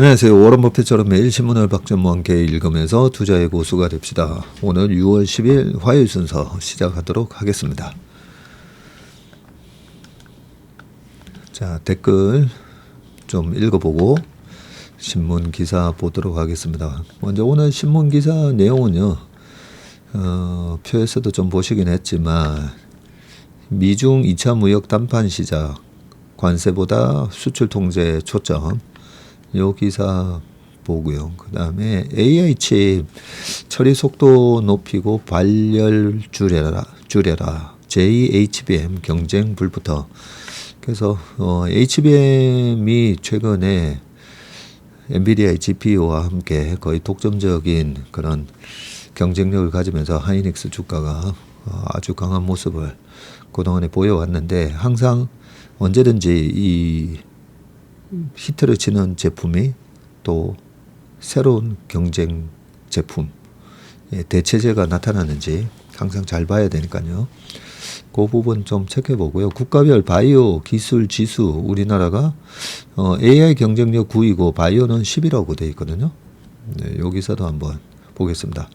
안녕하세요. 워런 버핏처럼 매일 신문을 박전무와 함께 읽으면서 투자의 고수가 됩시다. 오늘 6월 10일 화요일 순서 시작하도록 하겠습니다. 자, 댓글 좀 읽어보고 신문 기사 보도록 하겠습니다. 먼저 오늘 신문 기사 내용은요. 표에서도 좀 보시긴 했지만 미중 2차 무역 담판 시작, 관세보다 수출 통제에 초점, 요 기사 보고요. 그 다음에 AI 칩 처리 속도 높이고 발열 줄여라. JHBM 경쟁 불부터. 그래서 HBM이 최근에 엔비디아의 GPU와 함께 거의 독점적인 그런 경쟁력을 가지면서 하이닉스 주가가 아주 강한 모습을 그동안에 보여왔는데, 항상 언제든지 이 히트를 치는 제품이 또 새로운 경쟁 제품, 대체제가 나타나는지 항상 잘 봐야 되니까요. 그 부분 좀 체크해 보고요. 국가별 바이오 기술 지수, 우리나라가 AI 경쟁력 9위고 바이오는 10위라고 되어 있거든요. 네, 여기서도 한번 보겠습니다.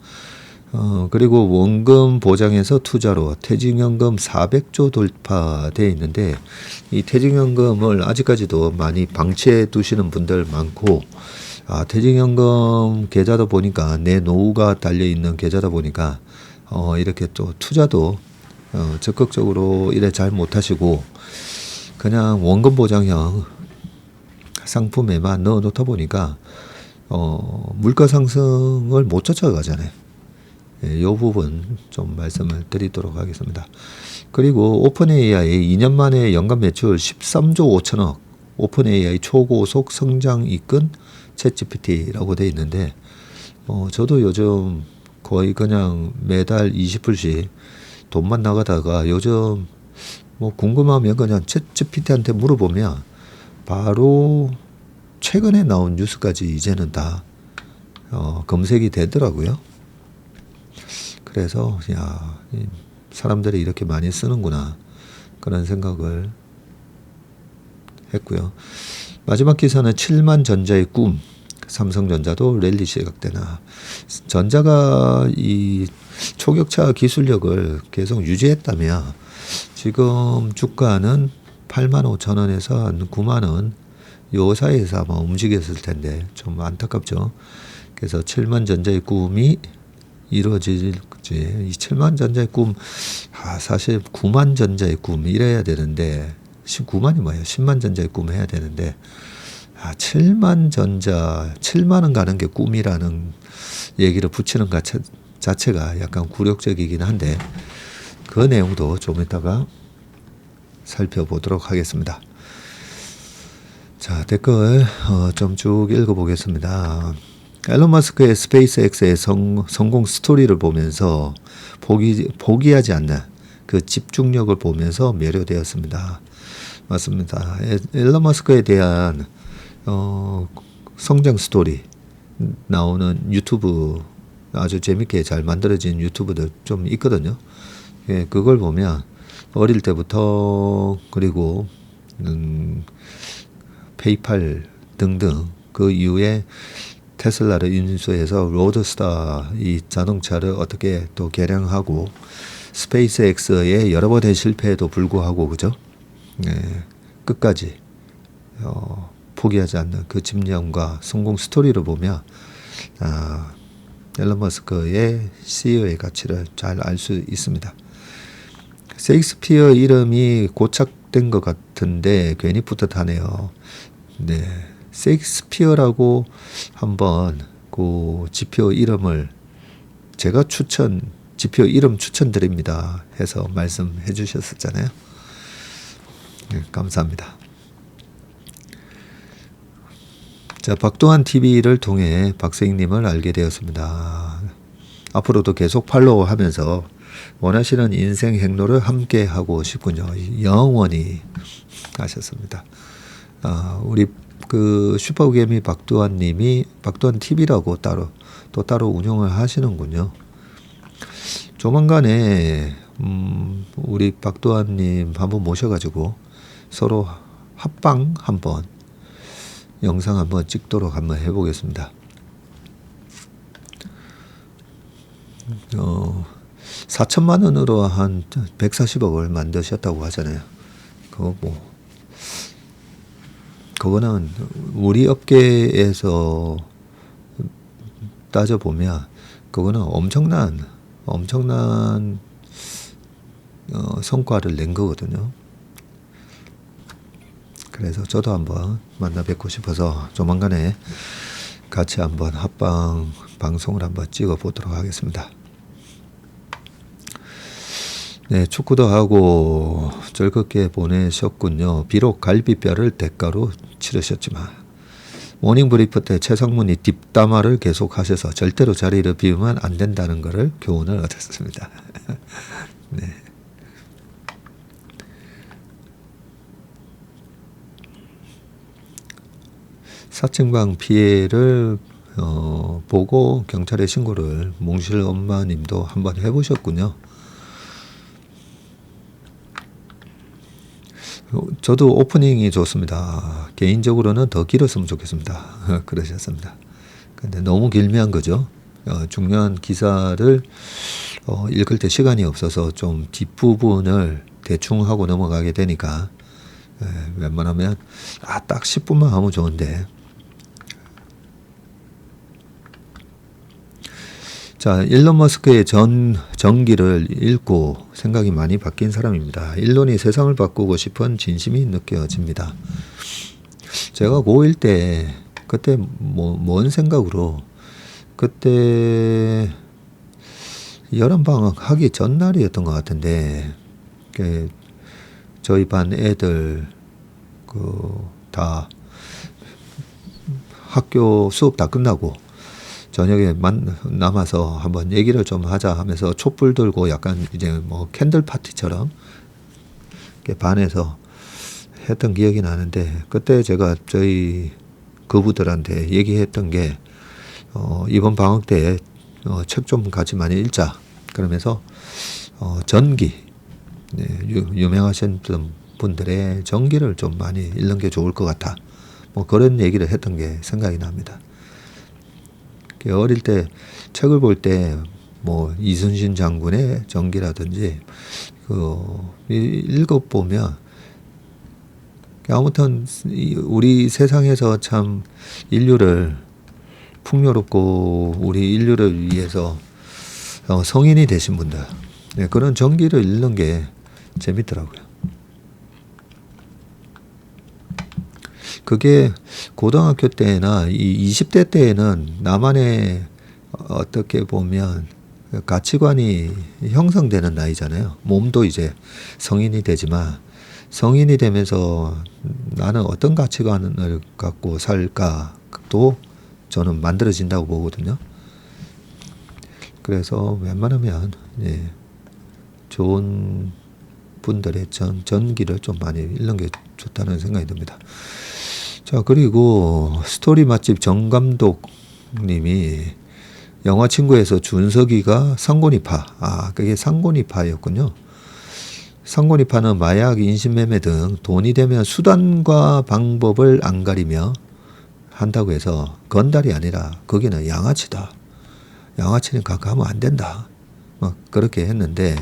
그리고 원금 보장에서 투자로 퇴직연금 400조 돌파되어 있는데, 이 퇴직연금을 아직까지도 많이 방치해 두시는 분들 많고, 퇴직연금 계좌다 보니까, 내 노후가 달려있는 계좌다 보니까 이렇게 또 투자도 적극적으로 이래 잘 못하시고 그냥 원금 보장형 상품에만 넣어 놓다 보니까 물가 상승을 못 쫓아가잖아요. 이 부분 좀 말씀을 드리도록 하겠습니다. 그리고 오픈 AI 2년 만에 연간 매출 13조 5천억, 오픈 AI 초고속 성장 이끈 챗GPT라고 되어 있는데, 저도 요즘 거의 그냥 매달 20불씩 돈만 나가다가 요즘 뭐 궁금하면 그냥 챗GPT한테 물어보면 바로 최근에 나온 뉴스까지 이제는 다 검색이 되더라고요. 그래서 사람들이 이렇게 많이 쓰는구나, 그런 생각을 했고요. 마지막 기사는 7만 전자의 꿈, 삼성전자도 랠리 시각되나. 전자가 이 초격차 기술력을 계속 유지했다면 지금 주가는 85,000원에서 한 9만원 요 사이에서 아마 움직였을 텐데 좀 안타깝죠. 그래서 7만 전자의 꿈이 이루어질지, 이 7만 전자의 꿈, 사실 9만 전자의 꿈 이래야 되는데, 19만이 뭐예요? 10만 전자의 꿈 해야 되는데, 7만 전자, 7만원 가는 게 꿈이라는 얘기를 붙이는 것 자체가 약간 굴욕적이긴 한데, 그 내용도 좀 이따가 살펴보도록 하겠습니다. 자, 댓글 좀 쭉 읽어보겠습니다. 앨런 머스크의 스페이스X의 성공 스토리를 보면서 포기하지 않는 그 집중력을 보면서 매료되었습니다. 맞습니다. 앨런 머스크에 대한 성장 스토리 나오는 유튜브, 아주 재밌게 잘 만들어진 유튜브들 좀 있거든요. 그걸 보면 어릴 때부터, 그리고 페이팔 등등, 그 이후에 테슬라를 인수해서 로드스타 이 자동차를 어떻게 또 개량하고, 스페이스X의 여러 번의 실패에도 불구하고, 그죠? 끝까지 포기하지 않는 그 집념과 성공 스토리를 보면 앨런 머스크의 CEO의 가치를 잘 알 수 있습니다. 셰익스피어 이름이 고착된 것 같은데 괜히 뿌듯하네요. 네, 셰익스피어라고 한번 그 지표 이름을 제가 지표 이름 추천드립니다 해서 말씀해 주셨었잖아요. 네, 감사합니다. 자, 박도환 TV를 통해 박세익님을 알게 되었습니다. 앞으로도 계속 팔로우하면서 원하시는 인생 행로를 함께 하고 싶군요. 영원히 하셨습니다. 우리 그 슈퍼개미 박도환님이 박도환 TV라고 따로 운영을 하시는군요. 조만간에 우리 박도환님 한번 모셔가지고 서로 합방 한번 영상 한번 찍도록 한번 해보겠습니다. 4천만 원으로 한 140억을 만드셨다고 하잖아요. 그거는 우리 업계에서 따져보면 그거는 엄청난 성과를 낸 거거든요. 그래서 저도 한번 만나 뵙고 싶어서 조만간에 같이 한번 합방 방송을 한번 찍어 보도록 하겠습니다. 네, 축구도 하고 즐겁게 보내셨군요. 비록 갈비뼈를 대가로 치르셨지만 모닝 브리프 때 최상문이 뒷담화를 계속 하셔서 절대로 자리를 비우면 안 된다는 것을 교훈을 얻었습니다. 네. 사칭방 피해를 보고 경찰에 신고를 몽실 엄마님도 한번 해보셨군요. 저도 오프닝이 좋습니다. 개인적으로는 더 길었으면 좋겠습니다. 그러셨습니다. 근데 너무 길면 거죠. 중요한 기사를 읽을 때 시간이 없어서 좀 뒷부분을 대충 하고 넘어가게 되니까 웬만하면 딱 10분만 하면 좋은데. 자, 일론 머스크의 전기를 읽고 생각이 많이 바뀐 사람입니다. 일론이 세상을 바꾸고 싶은 진심이 느껴집니다. 제가 고1 때 그때 뭔 생각으로 그때 여름방학 하기 전날이었던 것 같은데 저희 반 애들 다 학교 수업 다 끝나고 저녁에 남아서 한번 얘기를 좀 하자 하면서 촛불 들고 약간 이제 캔들 파티처럼 반에서 했던 기억이 나는데 그때 제가 저희 그부들한테 얘기했던 게 이번 방학 때 책 좀 같이 많이 읽자 그러면서 전기 유명하신 분들의 전기를 좀 많이 읽는 게 좋을 것 같아 그런 얘기를 했던 게 생각이 납니다. 어릴 때 책을 볼 때 이순신 장군의 전기라든지 읽어보면 아무튼 우리 세상에서 참 인류를 풍요롭고 우리 인류를 위해서 성인이 되신 분들 그런 전기를 읽는 게 재밌더라고요. 그게 고등학교 때나 20대 때에는 나만의 어떻게 보면 가치관이 형성되는 나이잖아요. 몸도 이제 성인이 되지만 성인이 되면서 나는 어떤 가치관을 갖고 살까도 저는 만들어진다고 보거든요. 그래서 웬만하면 좋은 분들의 전기를 좀 많이 읽는 게 좋다는 생각이 듭니다. 자, 그리고 스토리 맛집 정감독님이 영화 친구에서 준석이가 상고니파, 그게 상고니파였군요. 상고니파는 마약, 인신매매 등 돈이 되면 수단과 방법을 안 가리며 한다고 해서 건달이 아니라 거기는 양아치다. 양아치는 가까우면 안 된다. 그렇게 했는데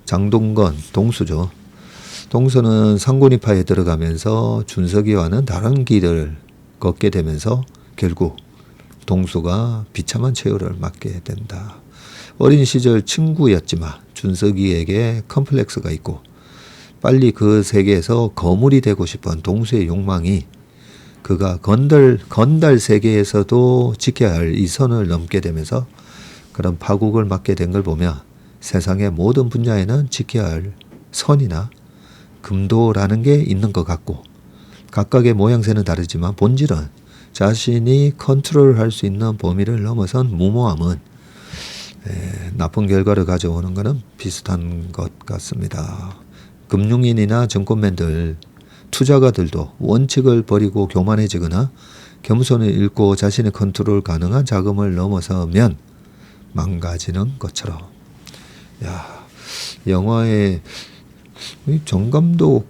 장동건, 동수죠. 동수는 상고니파에 들어가면서 준석이와는 다른 길을 걷게 되면서 결국 동수가 비참한 최후를 맞게 된다. 어린 시절 친구였지만 준석이에게 컴플렉스가 있고 빨리 그 세계에서 거물이 되고 싶은 동수의 욕망이 그가 건달 세계에서도 지켜야 할 이 선을 넘게 되면서 그런 파국을 맞게 된 걸 보면 세상의 모든 분야에는 지켜야 할 선이나 금도라는 게 있는 것 같고 각각의 모양새는 다르지만 본질은 자신이 컨트롤할 수 있는 범위를 넘어선 무모함은 나쁜 결과를 가져오는 것은 비슷한 것 같습니다. 금융인이나 증권맨들, 투자가들도 원칙을 버리고 교만해지거나 겸손을 잃고 자신의 컨트롤 가능한 자금을 넘어서면 망가지는 것처럼. 영화의 정감독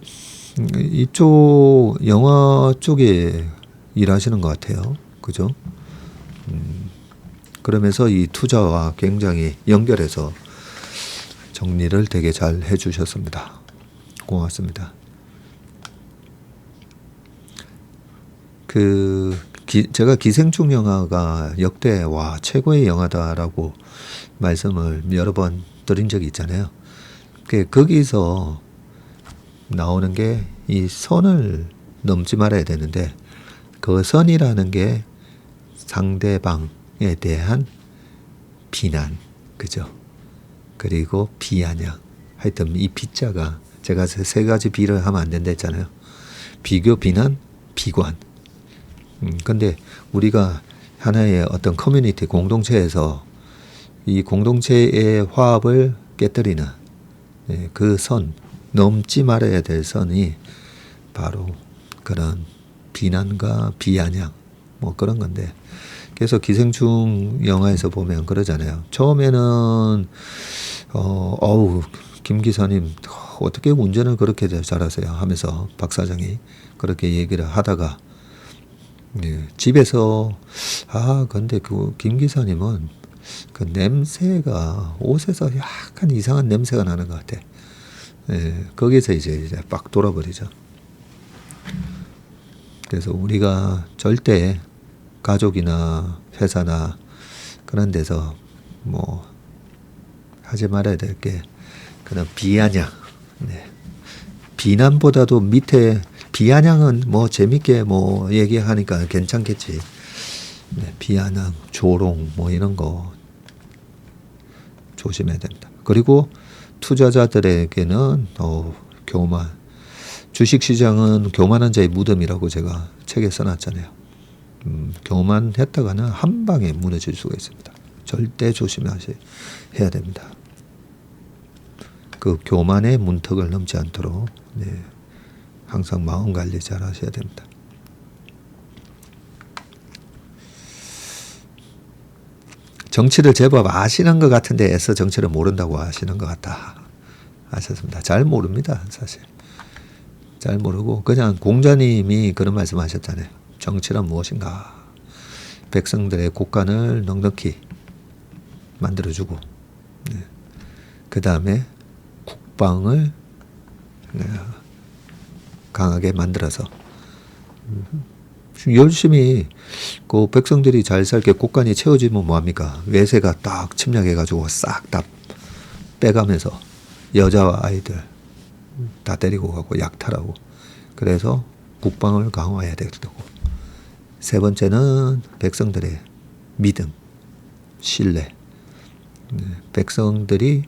이쪽 영화 쪽에 일하시는 것 같아요. 그죠? 그러면서 이 투자와 굉장히 연결해서 정리를 되게 잘 해주셨습니다. 고맙습니다. 제가 기생충 영화가 역대 최고의 영화다라고 말씀을 여러 번 드린 적이 있잖아요. 거기서 나오는 게 이 선을 넘지 말아야 되는데 그 선이라는 게 상대방에 대한 비난, 그죠? 그리고 비아냥. 하여튼 이 비자가 제가 세 가지 비를 하면 안 된다 했잖아요. 비교, 비난, 비관. 근데 우리가 하나의 어떤 커뮤니티 공동체에서 이 공동체의 화합을 깨뜨리는 그 선, 넘지 말아야 될 선이 바로 그런 비난과 비아냥 뭐 그런 건데, 그래서 기생충 영화에서 보면 그러잖아요. 처음에는 김 기사님 어떻게 운전을 그렇게 잘하세요 하면서 박 사장이 그렇게 얘기를 하다가 집에서 근데 그 김 기사님은 그 냄새가 옷에서 약간 이상한 냄새가 나는 것 같아. 거기서 이제 빡 돌아버리죠. 그래서 우리가 절대 가족이나 회사나 그런 데서 뭐 하지 말아야 될 게 그런 비아냥. 비난보다도 밑에 비아냥은 뭐 재밌게 뭐 얘기하니까 괜찮겠지. 비아냥, 조롱 뭐 이런 거 조심해야 됩니다. 그리고 투자자들에게는 교만. 주식시장은 교만한 자의 무덤이라고 제가 책에 써놨잖아요. 교만했다가는 한 방에 무너질 수가 있습니다. 절대 조심해야 됩니다. 그 교만의 문턱을 넘지 않도록 항상 마음 관리 잘 하셔야 됩니다. 정치를 제법 아시는 것 같은데 애써 정치를 모른다고 하시는 것 같다 하셨습니다. 잘 모릅니다. 사실. 잘 모르고 그냥 공자님이 그런 말씀하셨잖아요. 정치란 무엇인가? 백성들의 곳간을 넉넉히 만들어주고 그 다음에 국방을 강하게 만들어서 열심히 그 백성들이 잘 살게 곳간이 채워지면 뭐합니까? 외세가 딱 침략해가지고 싹 다 빼가면서 여자와 아이들 다 데리고 가고 약탈하고, 그래서 국방을 강화해야 되고, 세 번째는 백성들의 믿음, 신뢰. 백성들이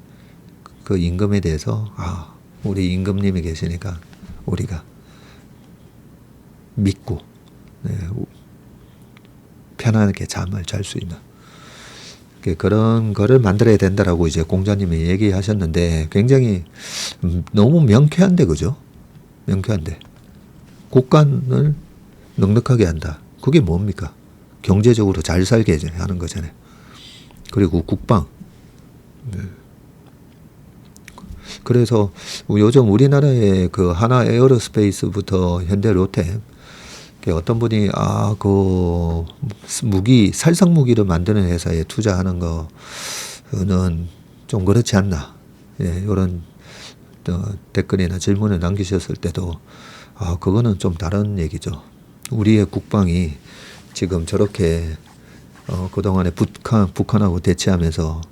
그 임금에 대해서 우리 임금님이 계시니까 우리가 믿고 편안하게 잠을 잘 수 있는 그런 거를 만들어야 된다라고 이제 공자님이 얘기하셨는데, 굉장히 너무 명쾌한데, 그죠? 명쾌한데. 국간을 넉넉하게 한다. 그게 뭡니까? 경제적으로 잘 살게 하는 거잖아요. 그리고 국방. 그래서 요즘 우리나라의 그 하나 에어로스페이스부터 현대 로템, 어떤 분이 그 살상 무기를 만드는 회사에 투자하는 거는 좀 그렇지 않나, 이런 댓글이나 질문을 남기셨을 때도 그거는 좀 다른 얘기죠. 우리의 국방이 지금 저렇게 그동안에 북한하고 대치하면서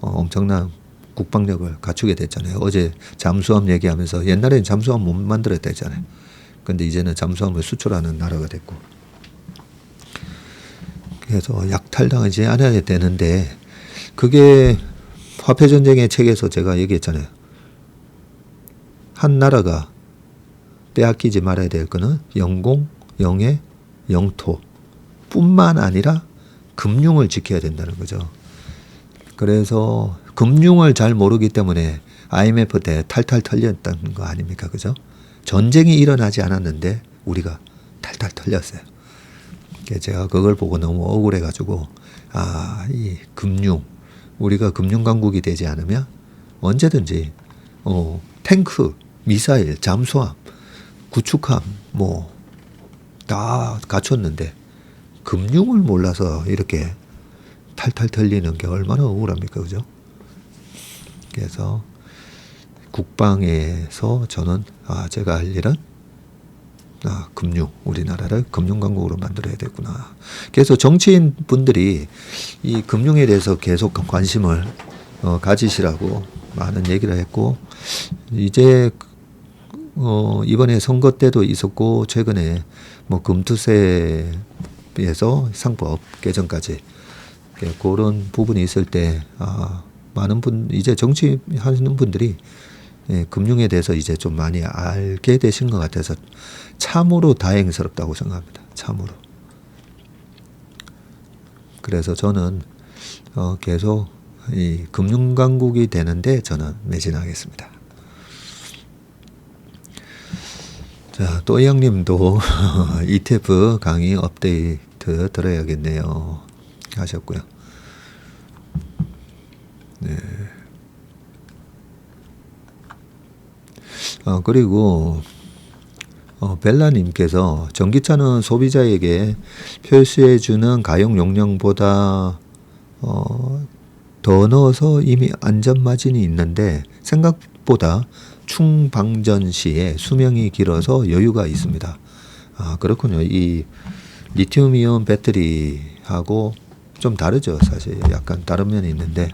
엄청난 국방력을 갖추게 됐잖아요. 어제 잠수함 얘기하면서 옛날에는 잠수함 못 만들었다 했잖아요. 근데 이제는 잠수함을 수출하는 나라가 됐고, 그래서 약탈당하지 않아야 되는데, 그게 화폐전쟁의 책에서 제가 얘기했잖아요. 한 나라가 빼앗기지 말아야 될 거는 영공, 영해, 영토 뿐만 아니라 금융을 지켜야 된다는 거죠. 그래서 금융을 잘 모르기 때문에 IMF 때 탈탈 털렸다는 거 아닙니까? 그죠? 전쟁이 일어나지 않았는데 우리가 탈탈 털렸어요. 제가 그걸 보고 너무 억울해가지고 이 금융, 우리가 금융 강국이 되지 않으면 언제든지 탱크, 미사일, 잠수함, 구축함, 뭐 다 갖췄는데 금융을 몰라서 이렇게 탈탈 털리는 게 얼마나 억울합니까, 그죠? 그래서 국방에서 저는 제가 할 일은 금융, 우리나라를 금융강국으로 만들어야 되구나. 그래서 정치인 분들이 이 금융에 대해서 계속 관심을 가지시라고 많은 얘기를 했고, 이제 이번에 선거 때도 있었고, 최근에 뭐 금투세에서 상법 개정까지 그런 부분이 있을 때 많은 이제 정치 하시는 분들이 금융에 대해서 이제 좀 많이 알게 되신 것 같아서 참으로 다행스럽다고 생각합니다. 참으로. 그래서 저는 계속 이 금융강국이 되는데 저는 매진하겠습니다. 자, 또 형님도 ETF 강의 업데이트 들어야겠네요 하셨고요. 네. 그리고 벨라님께서 전기차는 소비자에게 표시해주는 가용 용량보다 더 넣어서 이미 안전마진이 있는데 생각보다 충방전 시에 수명이 길어서 여유가 있습니다. 그렇군요. 이 리튬이온 배터리하고 좀 다르죠. 사실 약간 다른 면이 있는데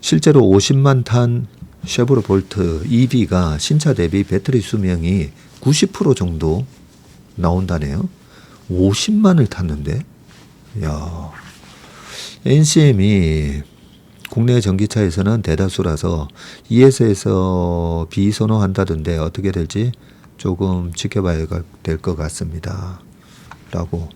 실제로 50만 탄 쉐보르 볼트 EV가 신차 대비 배터리 수명이 90% 정도 나온다네요. 50만을 탔는데, 야, NCM이 국내 전기차에서는 대다수라서 ES에서 비선호한다던데 어떻게 될지 조금 지켜봐야 될 것 같습니다. 라고.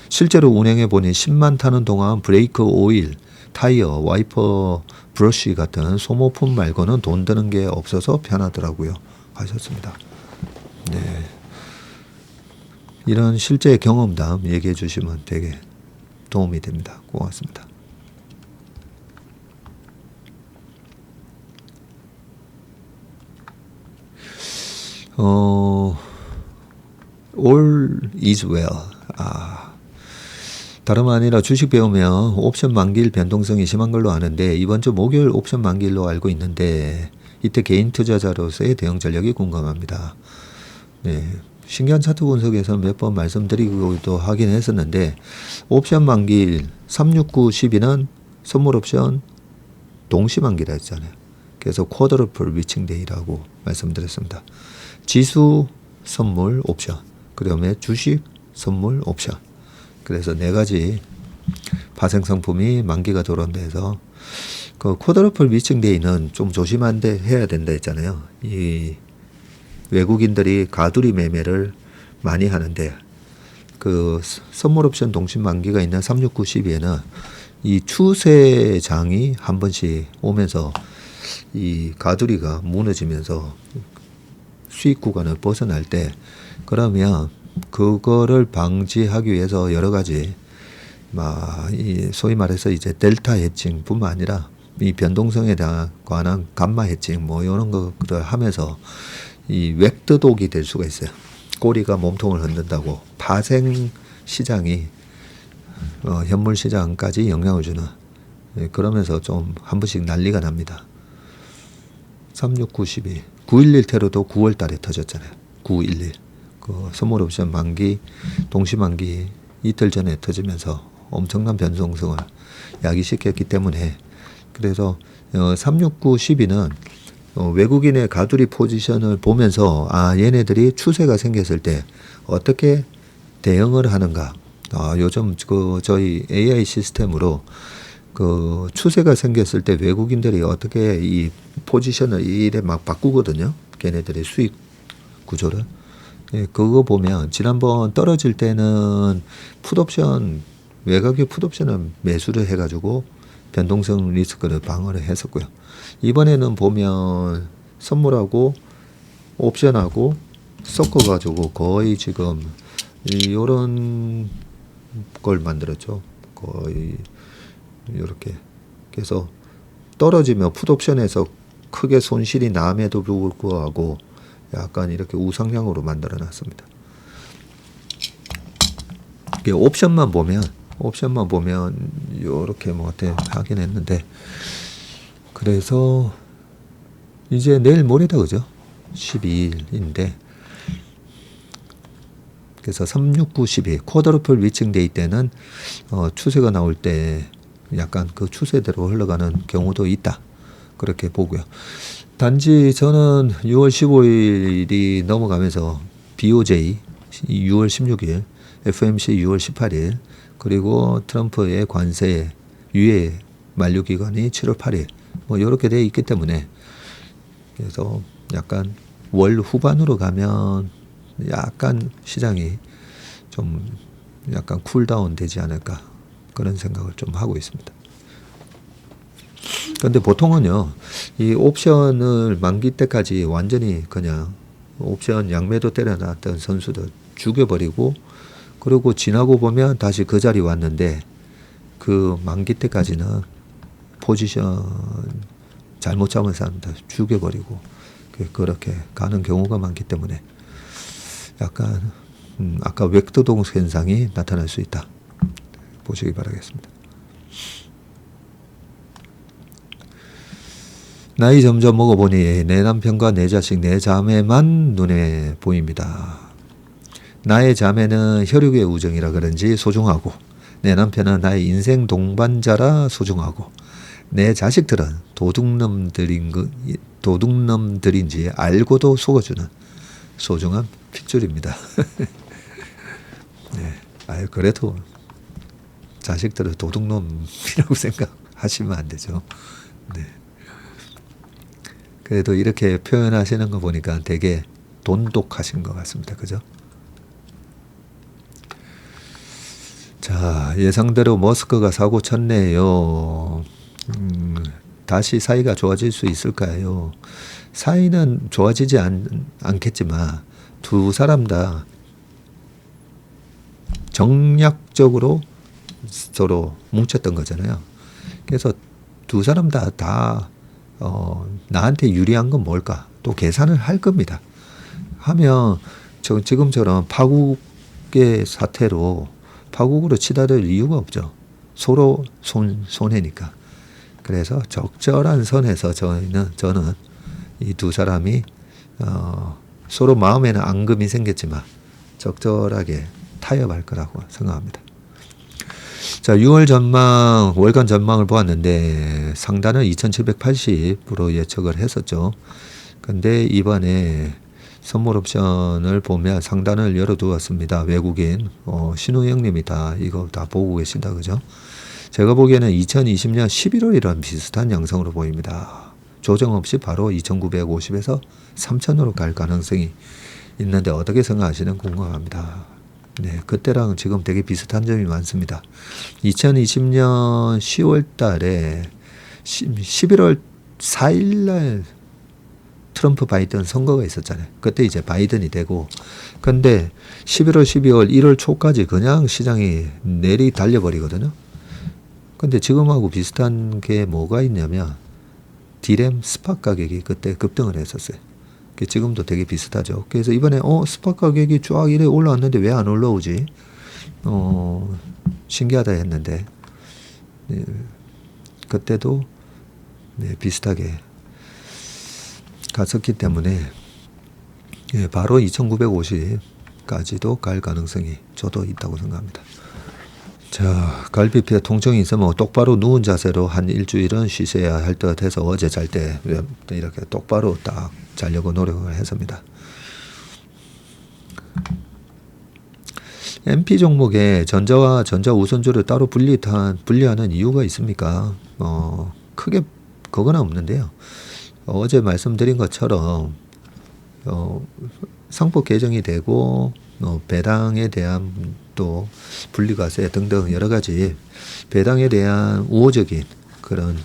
실제로 운행해 보니 10만 타는 동안 브레이크 오일, 타이어, 와이퍼, 브러쉬 같은 소모품 말고는 돈 드는 게 없어서 편하더라고요. 하셨습니다. 네. 이런 실제 경험담 얘기해 주시면 되게 도움이 됩니다. 고맙습니다. All is well. 다름 아니라 주식 배우면 옵션 만기일 변동성이 심한 걸로 아는데 이번 주 목요일 옵션 만기일로 알고 있는데 이때 개인 투자자로서의 대응 전략이 궁금합니다. 네, 신기한 차트 분석에서 몇 번 말씀드리고도 하긴 했었는데 옵션 만기일 369, 12는 선물 옵션 동시 만기라 했잖아요. 그래서 쿼드러플 위칭 데이라고 말씀드렸습니다. 지수 선물 옵션, 그다음에 주식 선물 옵션. 그래서 네 가지 파생 상품이 만기가 들어온다 해서 그 쿼드러플 위칭 데이는 좀 조심한데 해야 된다 했잖아요. 이 외국인들이 가두리 매매를 많이 하는데 그 선물 옵션 동시 만기가 있는 369, 12에는 이 추세장이 한 번씩 오면서 이 가두리가 무너지면서 수익 구간을 벗어날 때 그러면 그거를 방지하기 위해서 여러 가지 이 소위 말해서 이제 델타 해칭뿐만 아니라 이 변동성에 관한 감마 해칭 뭐 이런 거를 하면서 이 웹드독이 될 수가 있어요. 꼬리가 몸통을 흔든다고 파생 시장이 현물 시장까지 영향을 주는 그러면서 좀 한 번씩 난리가 납니다. 369, 12, 911 테러도 9월 달에 터졌잖아요. 911. 그 선물 옵션 만기, 동시 만기 이틀 전에 터지면서 엄청난 변동성을 야기시켰기 때문에 그래서 369, 12는 외국인의 가두리 포지션을 보면서 얘네들이 추세가 생겼을 때 어떻게 대응을 하는가. 요즘 그 저희 AI 시스템으로 그 추세가 생겼을 때 외국인들이 어떻게 이 포지션을 이래 막 바꾸거든요. 걔네들의 수익 구조를. 예, 그거 보면 지난번 떨어질 때는 풋옵션 외곽의 풋옵션은 매수를 해가지고 변동성 리스크를 방어를 했었고요. 이번에는 보면 선물하고 옵션하고 섞어가지고 거의 지금 이런 걸 만들었죠. 거의 이렇게. 그래서 떨어지면 풋옵션에서 크게 손실이 남에도 불구하고 약간 이렇게 우상향으로 만들어 놨습니다. 이게 옵션만 보면 요렇게 뭐 어떻게 하긴 했는데, 그래서 이제 내일 모레다 그죠? 12일인데, 그래서 369, 12 쿼드러플 위칭 데이 때는 추세가 나올 때 약간 그 추세대로 흘러가는 경우도 있다, 그렇게 보고요. 단지 저는 6월 15일이 넘어가면서 BOJ 6월 16일, FOMC 6월 18일, 그리고 트럼프의 관세 유예 만료 기간이 7월 8일, 뭐 이렇게 돼 있기 때문에, 그래서 약간 월 후반으로 가면 약간 시장이 좀 약간 쿨다운 되지 않을까, 그런 생각을 좀 하고 있습니다. 근데 보통은요, 이 옵션을 만기 때까지 완전히 그냥 옵션 양매도 때려놨던 선수들 죽여버리고, 그리고 지나고 보면 다시 그 자리 왔는데, 그 만기 때까지는 포지션 잘못 잡은 사람들 죽여버리고 그렇게 가는 경우가 많기 때문에, 약간 아까 웩도동 현상이 나타날 수 있다, 보시기 바라겠습니다. 나이 점점 먹어보니 내 남편과 내 자식, 내 자매만 눈에 보입니다. 나의 자매는 혈육의 우정이라 그런지 소중하고, 내 남편은 나의 인생 동반자라 소중하고, 내 자식들은 도둑놈들인지 알고도 속아주는 소중한 핏줄입니다. 네. 아유, 그래도 자식들은 도둑놈이라고 생각하시면 안 되죠. 네. 그래도 이렇게 표현하시는 거 보니까 되게 돈독하신 것 같습니다. 그죠? 자, 예상대로 머스크가 사고 쳤네요. 다시 사이가 좋아질 수 있을까요? 사이는 좋아지지 않겠지만 두 사람 다 정략적으로 서로 뭉쳤던 거잖아요. 그래서 두 사람 다 나한테 유리한 건 뭘까? 또 계산을 할 겁니다. 하면 지금처럼 파국의 사태로 파국으로 치달을 이유가 없죠. 서로 손해니까. 그래서 적절한 선에서 저는 이 두 사람이 서로 마음에는 앙금이 생겼지만 적절하게 타협할 거라고 생각합니다. 자, 6월 전망, 월간 전망을 보았는데 상단은 2780으로 예측을 했었죠. 근데 이번에 선물 옵션을 보면 상단을 열어두었습니다. 외국인 신우영님이 이거 다 보고 계신다, 그죠? 제가 보기에는 2020년 11월이랑 비슷한 양상으로 보입니다. 조정 없이 바로 2950에서 3000으로 갈 가능성이 있는데 어떻게 생각하시는 궁금합니다. 네, 그때랑 지금 되게 비슷한 점이 많습니다. 2020년 10월 달에 11월 4일 날 트럼프 바이든 선거가 있었잖아요. 그때 이제 바이든이 되고, 근데 11월, 12월, 1월 초까지 그냥 시장이 내리 달려버리거든요. 근데 지금하고 비슷한 게 뭐가 있냐면 디램 스팟 가격이 그때 급등을 했었어요. 지금도 되게 비슷하죠. 그래서 이번에 스팟 가격이 쫙 이래 올라왔는데 왜 안 올라오지? 신기하다 했는데, 네, 그때도 네, 비슷하게 갔었기 때문에 바로 2950까지도 갈 가능성이 저도 있다고 생각합니다. 자, 갈비뼈 통증이 있으면 똑바로 누운 자세로 한 일주일은 쉬셔야 할 듯 해서 어제 잘 때 이렇게 똑바로 딱 자려고 노력을 했습니다. MP 종목에 전자와 전자 우선주를 따로 분리하는 이유가 있습니까? 크게 그건 없는데요. 어제 말씀드린 것처럼 상법 개정이 되고 배당에 대한 또 분리과세 등등 여러 가지 배당에 대한 우호적인 그런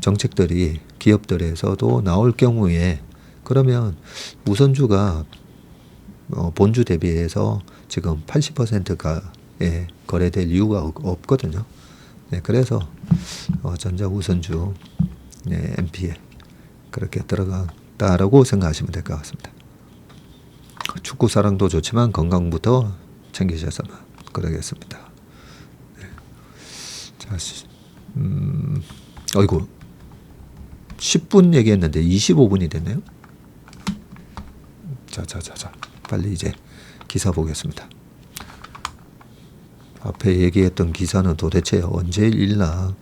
정책들이 기업들에서도 나올 경우에, 그러면 우선주가 본주 대비해서 지금 80%가 거래될 이유가 없거든요. 네, 그래서 전자 우선주 MP에 그렇게 들어갔다라고 생각하시면 될 것 같습니다. 축구 사랑도 좋지만 건강부터 챙기셔서만 그러겠습니다. 네. 자, 어이구 10분 얘기했는데 25분이 됐네요. 자, 빨리 이제 기사 보겠습니다. 앞에 얘기했던 기사는 도대체 언제 읽나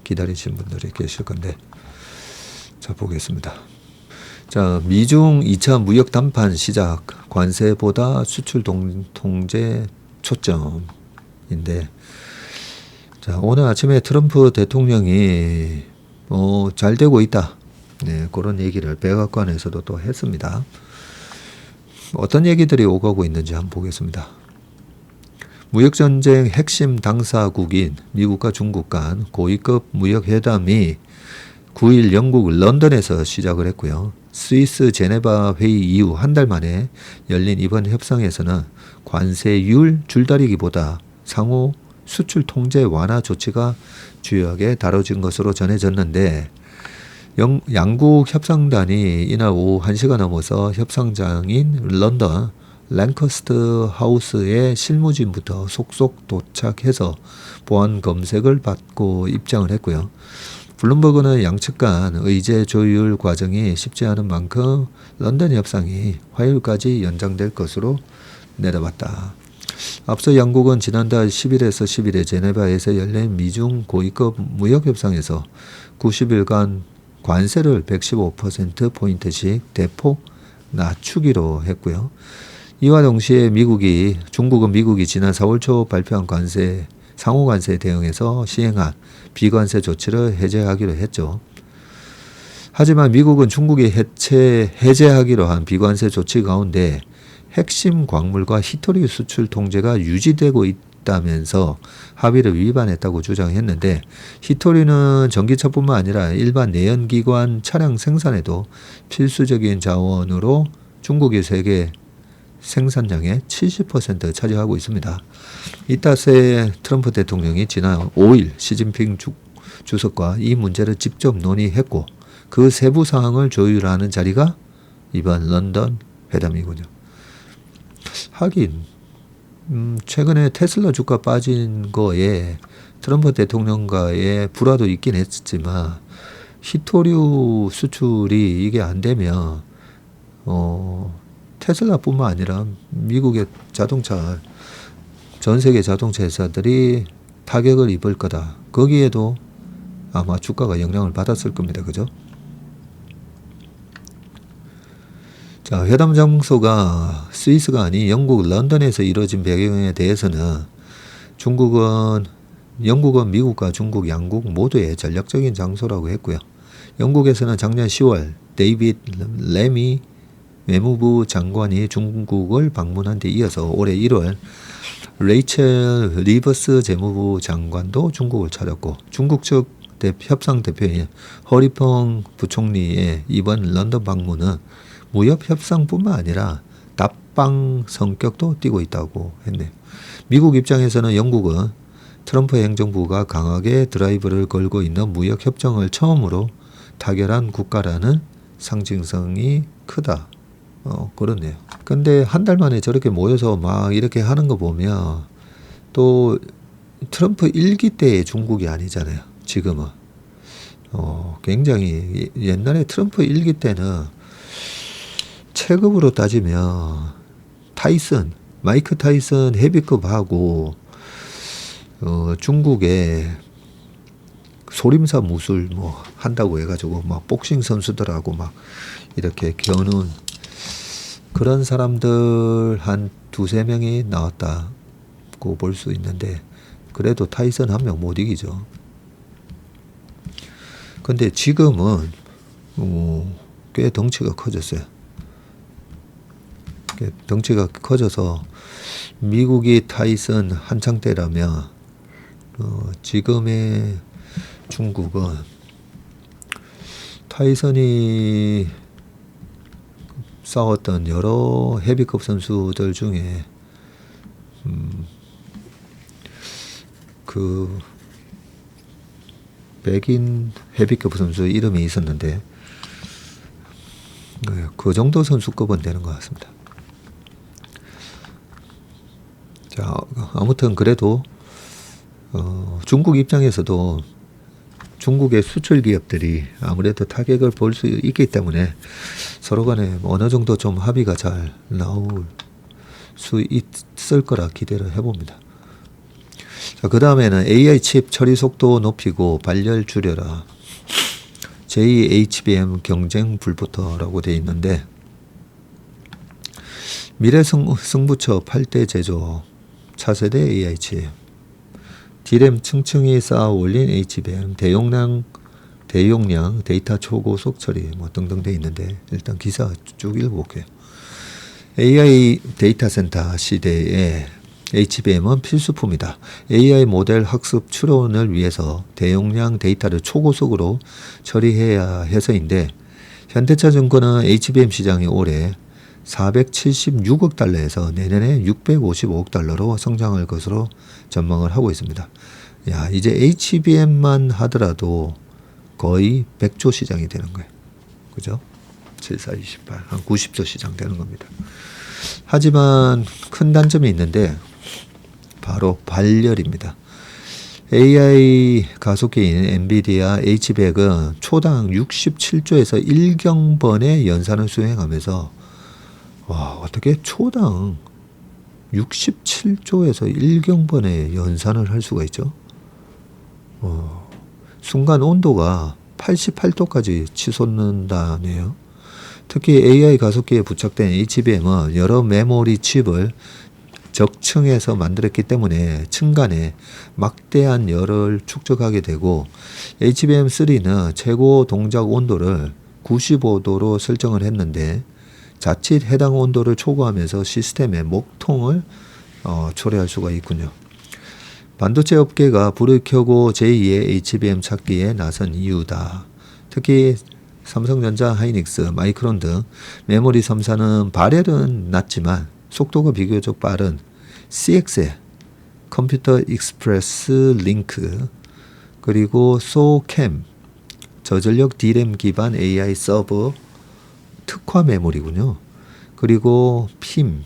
기다리신 분들이 계실 건데, 자 보겠습니다. 자, 미중 2차 무역談判 시작, 관세보다 수출 통제 초점인데, 자 오늘 아침에 트럼프 대통령이 잘 되고 있다, 네, 그런 얘기를 백악관에서도 또 했습니다. 어떤 얘기들이 오가고 있는지 한번 보겠습니다. 무역전쟁 핵심 당사국인 미국과 중국 간 고위급 무역회담이 9일 영국 런던에서 시작을 했고요. 스위스 제네바 회의 이후 한 달 만에 열린 이번 협상에서는 관세율 줄다리기보다 상호 수출 통제 완화 조치가 주요하게 다뤄진 것으로 전해졌는데, 양국 협상단이 이날 오후 1시가 넘어서 협상장인 런던 랭커스터 하우스의 실무진부터 속속 도착해서 보안 검색을 받고 입장을 했고요. 블룸버그는 양측 간 의제 조율 과정이 쉽지 않은 만큼 런던 협상이 화요일까지 연장될 것으로 내다봤다. 앞서 양국은 지난달 10일에서 11일 제네바에서 열린 미중 고위급 무역협상에서 90일간 관세를 115%포인트씩 대폭 낮추기로 했고요. 이와 동시에 중국은 미국이 지난 4월 초 발표한 상호관세 대응에서 시행한 비관세 조치를 해제하기로 했죠. 하지만 미국은 중국이 해제하기로 한 비관세 조치 가운데 핵심 광물과 히토리 수출 통제가 유지되고 있다면서 합의를 위반했다고 주장했는데, 히토리는 전기차뿐만 아니라 일반 내연기관 차량 생산에도 필수적인 자원으로 중국이 세계 생산량의 70% 차지하고 있습니다. 이 탓에 트럼프 대통령이 지난 5일 시진핑 주석과 이 문제를 직접 논의했고, 그 세부 사항을 조율하는 자리가 이번 런던 회담이군요. 하긴 최근에 테슬라 주가 빠진 거에 트럼프 대통령과의 불화도 있긴 했지만, 히토류 수출이 이게 안 되면 테슬라뿐만 아니라 미국의 전 세계 자동차 회사들이 타격을 입을 거다. 거기에도 아마 주가가 영향을 받았을 겁니다. 그죠? 자, 회담 장소가 스위스가 아닌 영국 런던에서 이루어진 배경에 대해서는 영국은 미국과 중국 양국 모두의 전략적인 장소라고 했고요. 영국에서는 작년 10월 데이빗 레미 외무부 장관이 중국을 방문한 데 이어서 올해 1월 레이첼 리버스 재무부 장관도 중국을 찾았고, 중국 측 협상 대표인 허리펑 부총리의 이번 런던 방문은 무역 협상뿐만 아니라 답방 성격도 띠고 있다고 했네요. 미국 입장에서는 영국은 트럼프 행정부가 강하게 드라이브를 걸고 있는 무역 협정을 처음으로 타결한 국가라는 상징성이 크다. 그렇네요. 근데 한 달 만에 저렇게 모여서 막 이렇게 하는 거 보면 또 트럼프 1기 때의 중국이 아니잖아요. 지금은. 굉장히 옛날에 트럼프 1기 때는 체급으로 따지면 마이크 타이슨 헤비급하고 중국의 소림사 무술 뭐 한다고 해가지고 막 복싱 선수들하고 막 이렇게 겨눈 그런 사람들 한 2-3명이 나왔다고 볼 수 있는데, 그래도 타이슨 한 명 못 이기죠. 근데 지금은 꽤 덩치가 커졌어요. 덩치가 커져서 미국이 타이슨 한창 때라면 지금의 중국은 타이슨이 싸웠던 여러 헤비급 선수들 중에 그 백인 헤비급 선수 이름이 있었는데 그 정도 선수급은 되는 것 같습니다. 자, 아무튼 그래도 중국 입장에서도 중국의 수출 기업들이 아무래도 타격을 볼 수 있기 때문에 서로 간에 어느 정도 좀 합의가 잘 나올 수 있을 거라 기대를 해봅니다. 자, 그 다음에는 AI 칩 처리 속도 높이고 발열 줄여라. JHBM 경쟁 불부터라고 되어 있는데, 미래 승부처 8대 제조 차세대 AI 칩, D램 층층이 쌓아 올린 HBM, 대용량 데이터 초고속 처리 뭐 등등 돼 있는데, 일단 기사 쭉 읽어볼게요. AI 데이터 센터 시대에 HBM은 필수품이다. AI 모델 학습 추론을 위해서 대용량 데이터를 초고속으로 처리해야 해서인데, 현대차증권은 HBM 시장이 올해 476억 달러에서 내년에 655억 달러로 성장할 것으로 전망을 하고 있습니다. 야, 이제 HBM만 하더라도 거의 100조 시장이 되는 거예요. 그죠? 7428, 한 90조 시장 되는 겁니다. 하지만 큰 단점이 있는데 바로 발열입니다. AI 가속기인 엔비디아 H100은 초당 67조에서 1경번의 연산을 수행하면서, 와, 어떻게 초당 67조에서 1경번의 연산을 할 수가 있죠? 순간 온도가 88도까지 치솟는다네요. 특히 AI 가속기에 부착된 HBM은 여러 메모리 칩을 적층해서 만들었기 때문에 층간에 막대한 열을 축적하게 되고, HBM3는 최고 동작 온도를 95도로 설정을 했는데 자칫 해당 온도를 초과하면서 시스템의 목통을 초래할 수가 있군요. 반도체 업계가 불을 켜고 제2의 HBM 찾기에 나선 이유다. 특히 삼성전자, 하이닉스, 마이크론 등 메모리 3사는 발열은 낮지만 속도가 비교적 빠른 CXL, 컴퓨터 익스프레스 링크, 그리고 소캠, 저전력 D램 기반 AI 서버 특화 메모리군요. 그리고 PIM,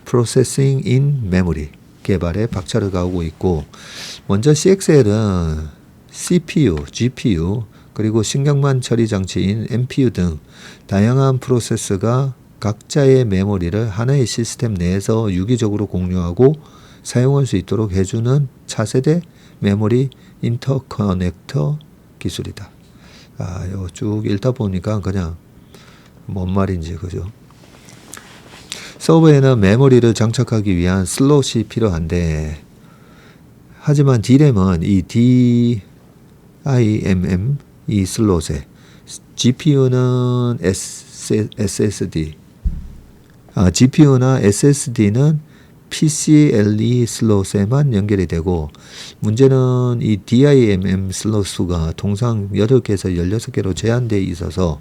Processing in Memory 개발에 박차를 가하고 있고, 먼저 CXL은 CPU, GPU, 그리고 신경망 처리 장치인 NPU 등 다양한 프로세서가 각자의 메모리를 하나의 시스템 내에서 유기적으로 공유하고 사용할 수 있도록 해주는 차세대 메모리 인터커넥터 기술이다. 이거 쭉 읽다 보니까 그냥 뭔 말인지, 그죠? 서버에는 메모리를 장착하기 위한 슬롯이 필요한데, 하지만 D램은 이 DIMM 이 슬롯에, GPU는 GPU나 SSD는 PCLE 슬롯에만 연결이 되고, 문제는 이 DIMM 슬롯 수가 통상 8개에서 16개로 제한되어 있어서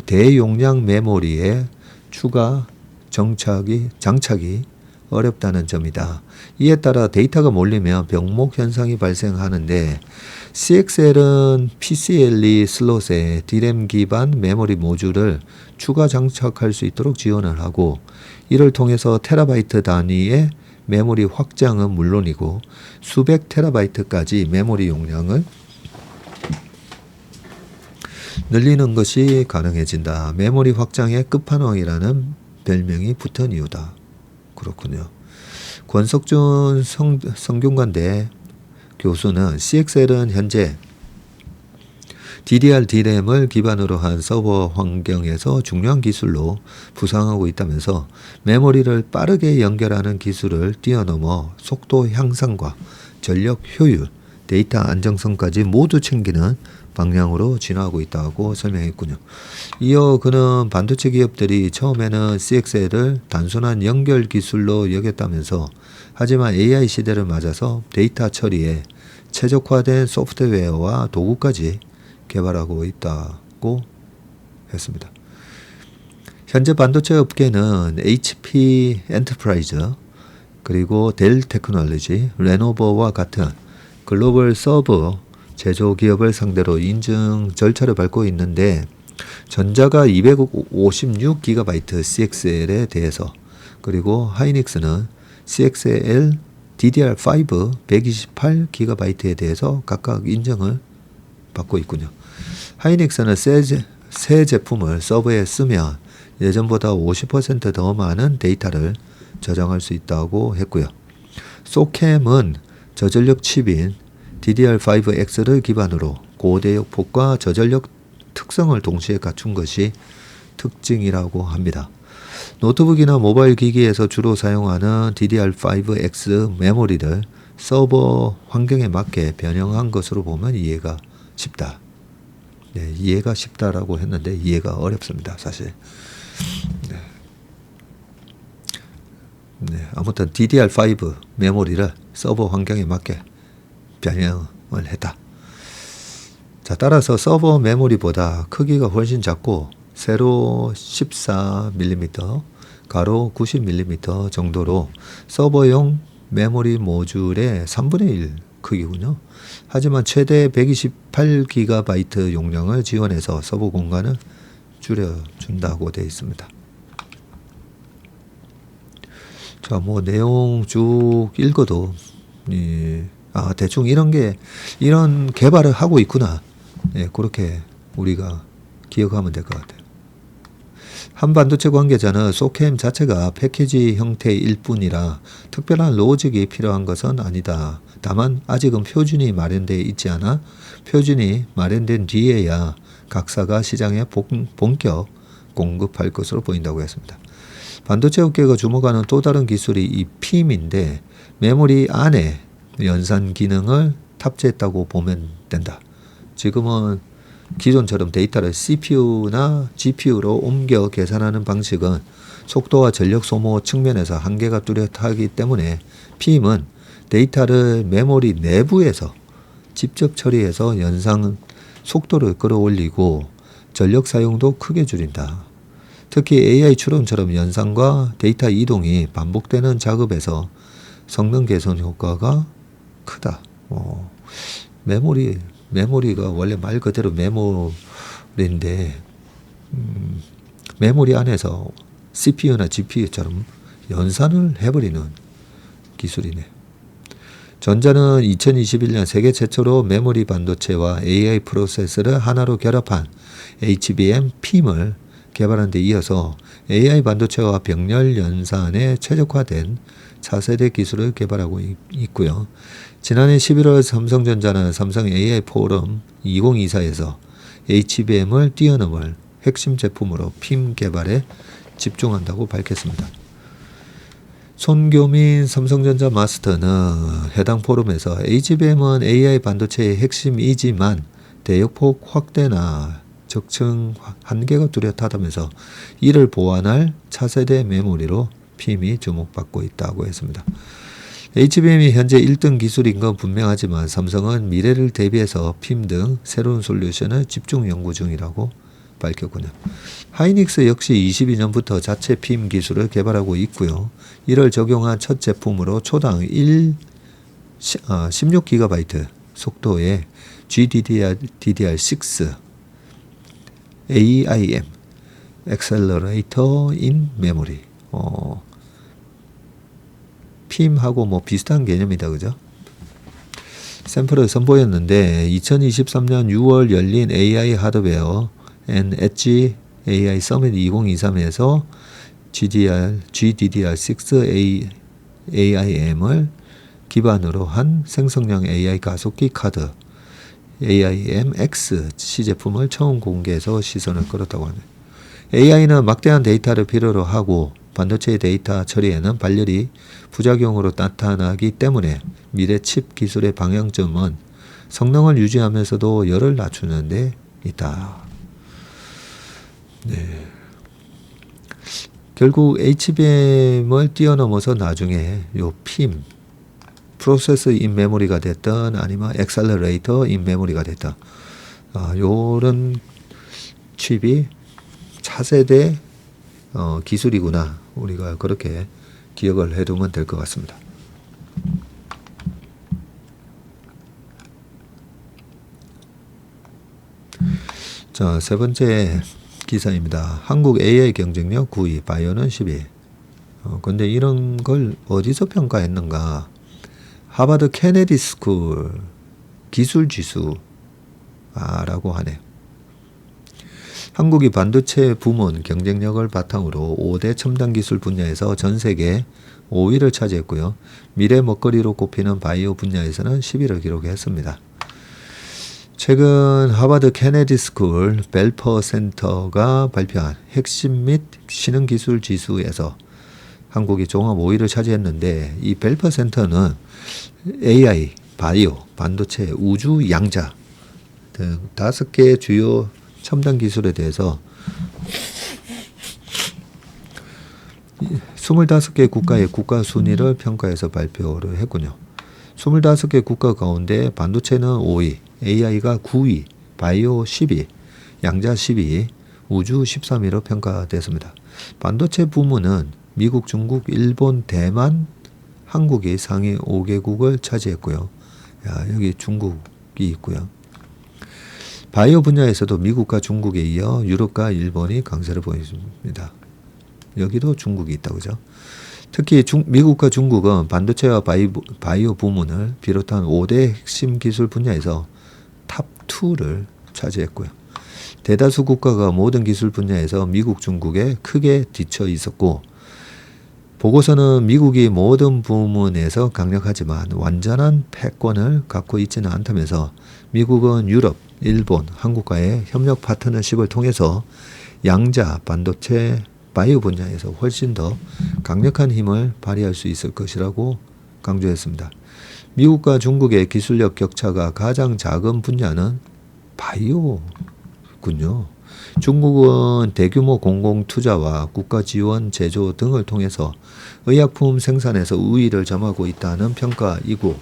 대용량 메모리에 추가 장착이 어렵다는 점이다. 이에 따라 데이터가 몰리면 병목 현상이 발생하는데, CXL은 PCLE 슬롯에 D램 기반 메모리 모듈을 추가 장착할 수 있도록 지원을 하고, 이를 통해서 테라바이트 단위의 메모리 확장은 물론이고 수백 테라바이트까지 메모리 용량을 늘리는 것이 가능해진다. 메모리 확장의 끝판왕이라는 별명이 붙은 이유다. 그렇군요. 권석준 성균관대 교수는 CXL은 현재 DDR D램을 기반으로 한 서버 환경에서 중요한 기술로 부상하고 있다면서, 메모리를 빠르게 연결하는 기술을 뛰어넘어 속도 향상과 전력 효율, 데이터 안정성까지 모두 챙기는 방향으로 진화하고 있다고 설명했군요. 이어 그는 반도체 기업들이 처음에는 CXL을 단순한 연결 기술로 여겼다면서, 하지만 AI 시대를 맞아서 데이터 처리에 최적화된 소프트웨어와 도구까지 개발하고 있다고 했습니다. 현재 반도체 업계는 HP 엔터프라이즈, 그리고 델 테크놀로지, 레노버와 같은 글로벌 서버 제조 기업을 상대로 인증 절차를 밟고 있는데, 전자가 256GB CXL에 대해서 그리고 하이닉스는 CXL DDR5 128GB에 대해서 각각 인정을 받고 있군요. 하이닉스는 새 제품을 서버에 쓰면 예전보다 50% 더 많은 데이터를 저장할 수 있다고 했고요. 소캠은 저전력 칩인 DDR5X를 기반으로 고대역폭과 저전력 특성을 동시에 갖춘 것이 특징이라고 합니다. 노트북이나 모바일 기기에서 주로 사용하는 DDR5X 메모리를 서버 환경에 맞게 변형한 것으로 보면 이해가 쉽다. 네, 이해가 쉽다라고 했는데 이해가 어렵습니다, 사실. 네, 아무튼 DDR5 메모리를 서버 환경에 맞게 변형을 했다. 자, 따라서 서버 메모리보다 크기가 훨씬 작고 세로 14mm, 가로 90mm 정도로 서버용 메모리 모듈의 3분의 1 크기군요. 하지만 최대 128GB 용량을 지원해서 서버 공간을 줄여준다고 되어 있습니다. 자, 뭐 내용 쭉 읽어도 대충 이런 개발을 하고 있구나. 예, 그렇게 우리가 기억하면 될 것 같아요. 한 반도체 관계자는 소캠 자체가 패키지 형태일 뿐이라 특별한 로직이 필요한 것은 아니다. 다만 아직은 표준이 마련되어 있지 않아 표준이 마련된 뒤에야 각사가 시장에 본격 공급할 것으로 보인다고 했습니다. 반도체 업계가 주목하는 또 다른 기술이 이 PIM인데 메모리 안에 연산 기능을 탑재했다고 보면 된다. 지금은 기존처럼 데이터를 CPU나 GPU로 옮겨 계산하는 방식은 속도와 전력 소모 측면에서 한계가 뚜렷하기 때문에 PIM은 데이터를 메모리 내부에서 직접 처리해서 연산 속도를 끌어올리고 전력 사용도 크게 줄인다. 특히 AI 추론처럼 연산과 데이터 이동이 반복되는 작업에서 성능 개선 효과가 크다. 메모리가 원래 말 그대로 메모리인데 메모리 안에서 CPU나 GPU처럼 연산을 해버리는 기술이네. 전자는 2021년 세계 최초로 메모리 반도체와 AI 프로세서를 하나로 결합한 HBM PIM을 개발한 데 이어서 AI 반도체와 병렬 연산에 최적화된 차세대 기술을 개발하고 있고요. 지난해 11월 삼성전자는 삼성 AI 포럼 2024에서 HBM을 뛰어넘을 핵심 제품으로 PIM 개발에 집중한다고 밝혔습니다. 손교민 삼성전자 마스터는 해당 포럼에서 HBM은 AI 반도체의 핵심이지만 대역폭 확대나 적층 한계가 뚜렷하다면서 이를 보완할 차세대 메모리로 PIM이 주목받고 있다고 했습니다. HBM이 현재 1등 기술인 건 분명하지만 삼성은 미래를 대비해서 PIM 등 새로운 솔루션을 집중 연구 중이라고 밝혔군요. 하이닉스 역시 22년부터 자체 PIM 기술을 개발하고 있고요. 이를 적용한 첫 제품으로 초당 16GB 속도의 GDDR6 AIM Accelerator in Memory PIM하고 뭐 비슷한 개념이다, 그죠? 샘플을 선보였는데 2023년 6월 열린 AI 하드웨어 and 엣지 AI 서밋 2023에서 GDDR6 AIM을 기반으로 한 생성형 AI 가속기 카드 AIMX 시제품을 처음 공개해서 시선을 끌었다고 하네요. AI는 막대한 데이터를 필요로 하고 반도체의 데이터 처리에는 발열이 부작용으로 나타나기 때문에 미래 칩 기술의 방향점은 성능을 유지하면서도 열을 낮추는 데 있다. 네. 결국 HBM을 뛰어넘어서 나중에 요 PIM 프로세서 인 메모리가 됐던 아니면 엑셀러레이터 인 메모리가 됐던 요런 칩이 차세대 기술이구나. 우리가 그렇게 기억을 해두면 될 것 같습니다. 자, 세 번째 기사입니다. 한국 AI 경쟁력 9위, 바이오는 10위. 근데 이런 걸 어디서 평가했는가? 하버드 케네디 스쿨 기술 지수라고 하네요. 한국이 반도체 부문 경쟁력을 바탕으로 5대 첨단 기술 분야에서 전 세계 5위를 차지했고요. 미래 먹거리로 꼽히는 바이오 분야에서는 10위를 기록했습니다. 최근 하버드 케네디 스쿨 벨퍼 센터가 발표한 핵심 및 신흥기술 지수에서 한국이 종합 5위를 차지했는데, 이 벨퍼 센터는 AI, 바이오, 반도체, 우주, 양자 등 5개의 주요 첨단 기술에 대해서 25개 국가의 국가 순위를 평가해서 발표를 했군요. 25개 국가 가운데 반도체는 5위, AI가 9위, 바이오 10위, 양자 10위, 우주 13위로 평가됐습니다. 반도체 부문은 미국, 중국, 일본, 대만, 한국이 상위 5개국을 차지했고요. 여기 중국이 있고요. 바이오 분야에서도 미국과 중국에 이어 유럽과 일본이 강세를 보였습니다. 여기도 중국이 있다, 그죠? 특히 미국과 중국은 반도체와 바이오 부문을 비롯한 5대 핵심 기술 분야에서 탑2를 차지했고요. 대다수 국가가 모든 기술 분야에서 미국, 중국에 크게 뒤처 있었고, 보고서는 미국이 모든 부문에서 강력하지만 완전한 패권을 갖고 있지는 않다면서 미국은 유럽, 일본, 한국과의 협력 파트너십을 통해서 양자, 반도체, 바이오 분야에서 훨씬 더 강력한 힘을 발휘할 수 있을 것이라고 강조했습니다. 미국과 중국의 기술력 격차가 가장 작은 분야는 바이오군요. 중국은 대규모 공공투자와 국가 지원, 제조 등을 통해서 의약품 생산에서 우위를 점하고 있다는 평가이고,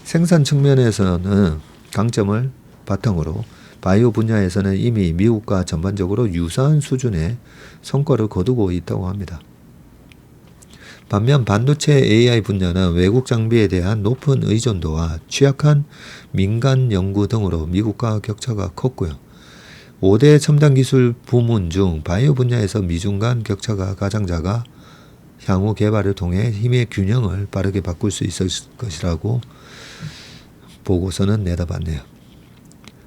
생산 측면에서는 강점을 바탕으로 바이오 분야에서는 이미 미국과 전반적으로 유사한 수준의 성과를 거두고 있다고 합니다. 반면 반도체 AI 분야는 외국 장비에 대한 높은 의존도와 취약한 민간 연구 등으로 미국과 격차가 컸고요. 5대 첨단 기술 부문 중 바이오 분야에서 미중 간 격차가 가장 작아 향후 개발을 통해 힘의 균형을 빠르게 바꿀 수 있을 것이라고 보고서는 내다봤네요.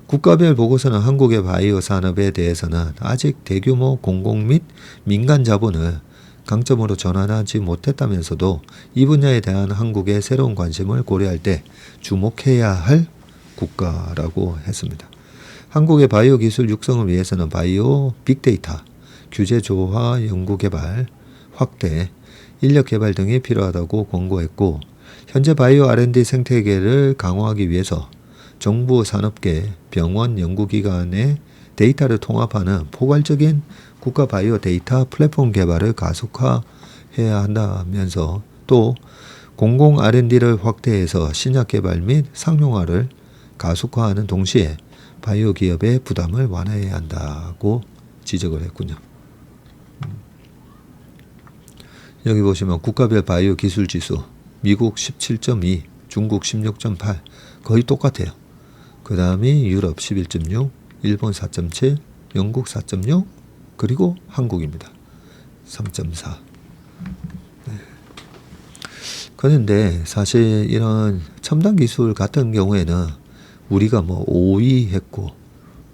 국가별 보고서는 한국의 바이오 산업에 대해서는 아직 대규모 공공 및 민간 자본을 강점으로 전환하지 못했다면서도 이 분야에 대한 한국의 새로운 관심을 고려할 때 주목해야 할 국가라고 했습니다. 한국의 바이오 기술 육성을 위해서는 바이오 빅데이터, 규제 조화 연구 개발, 확대, 인력 개발 등이 필요하다고 권고했고, 현재 바이오 R&D 생태계를 강화하기 위해서 정부, 산업계, 병원, 연구기관의 데이터를 통합하는 포괄적인 국가 바이오 데이터 플랫폼 개발을 가속화해야 한다면서, 또 공공 R&D를 확대해서 신약 개발 및 상용화를 가속화하는 동시에 바이오 기업의 부담을 완화해야 한다고 지적을 했군요. 여기 보시면 국가별 바이오 기술 지수, 미국 17.2, 중국 16.8, 거의 똑같아요. 그 다음이 유럽 11.6, 일본 4.7, 영국 4.6, 그리고 한국입니다. 3.4. 그런데 사실 이런 첨단 기술 같은 경우에는 우리가 뭐 5위 했고,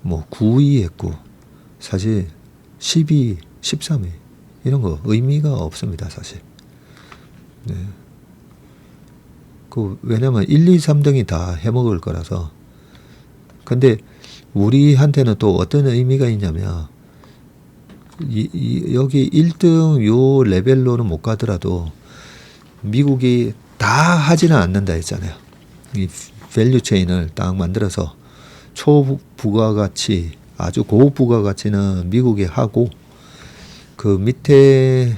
뭐 9위 했고, 사실 10위, 13위, 이런 거 의미가 없습니다, 사실. 네. 왜냐면 1, 2, 3등이 다 해먹을 거라서. 근데 우리한테는 또 어떤 의미가 있냐면, 여기 1등 요 레벨로는 못 가더라도 미국이 다 하지는 않는다 했잖아요. 이 밸류 체인을 딱 만들어서 초부가가치, 아주 고부가가치는 미국이 하고, 그 밑에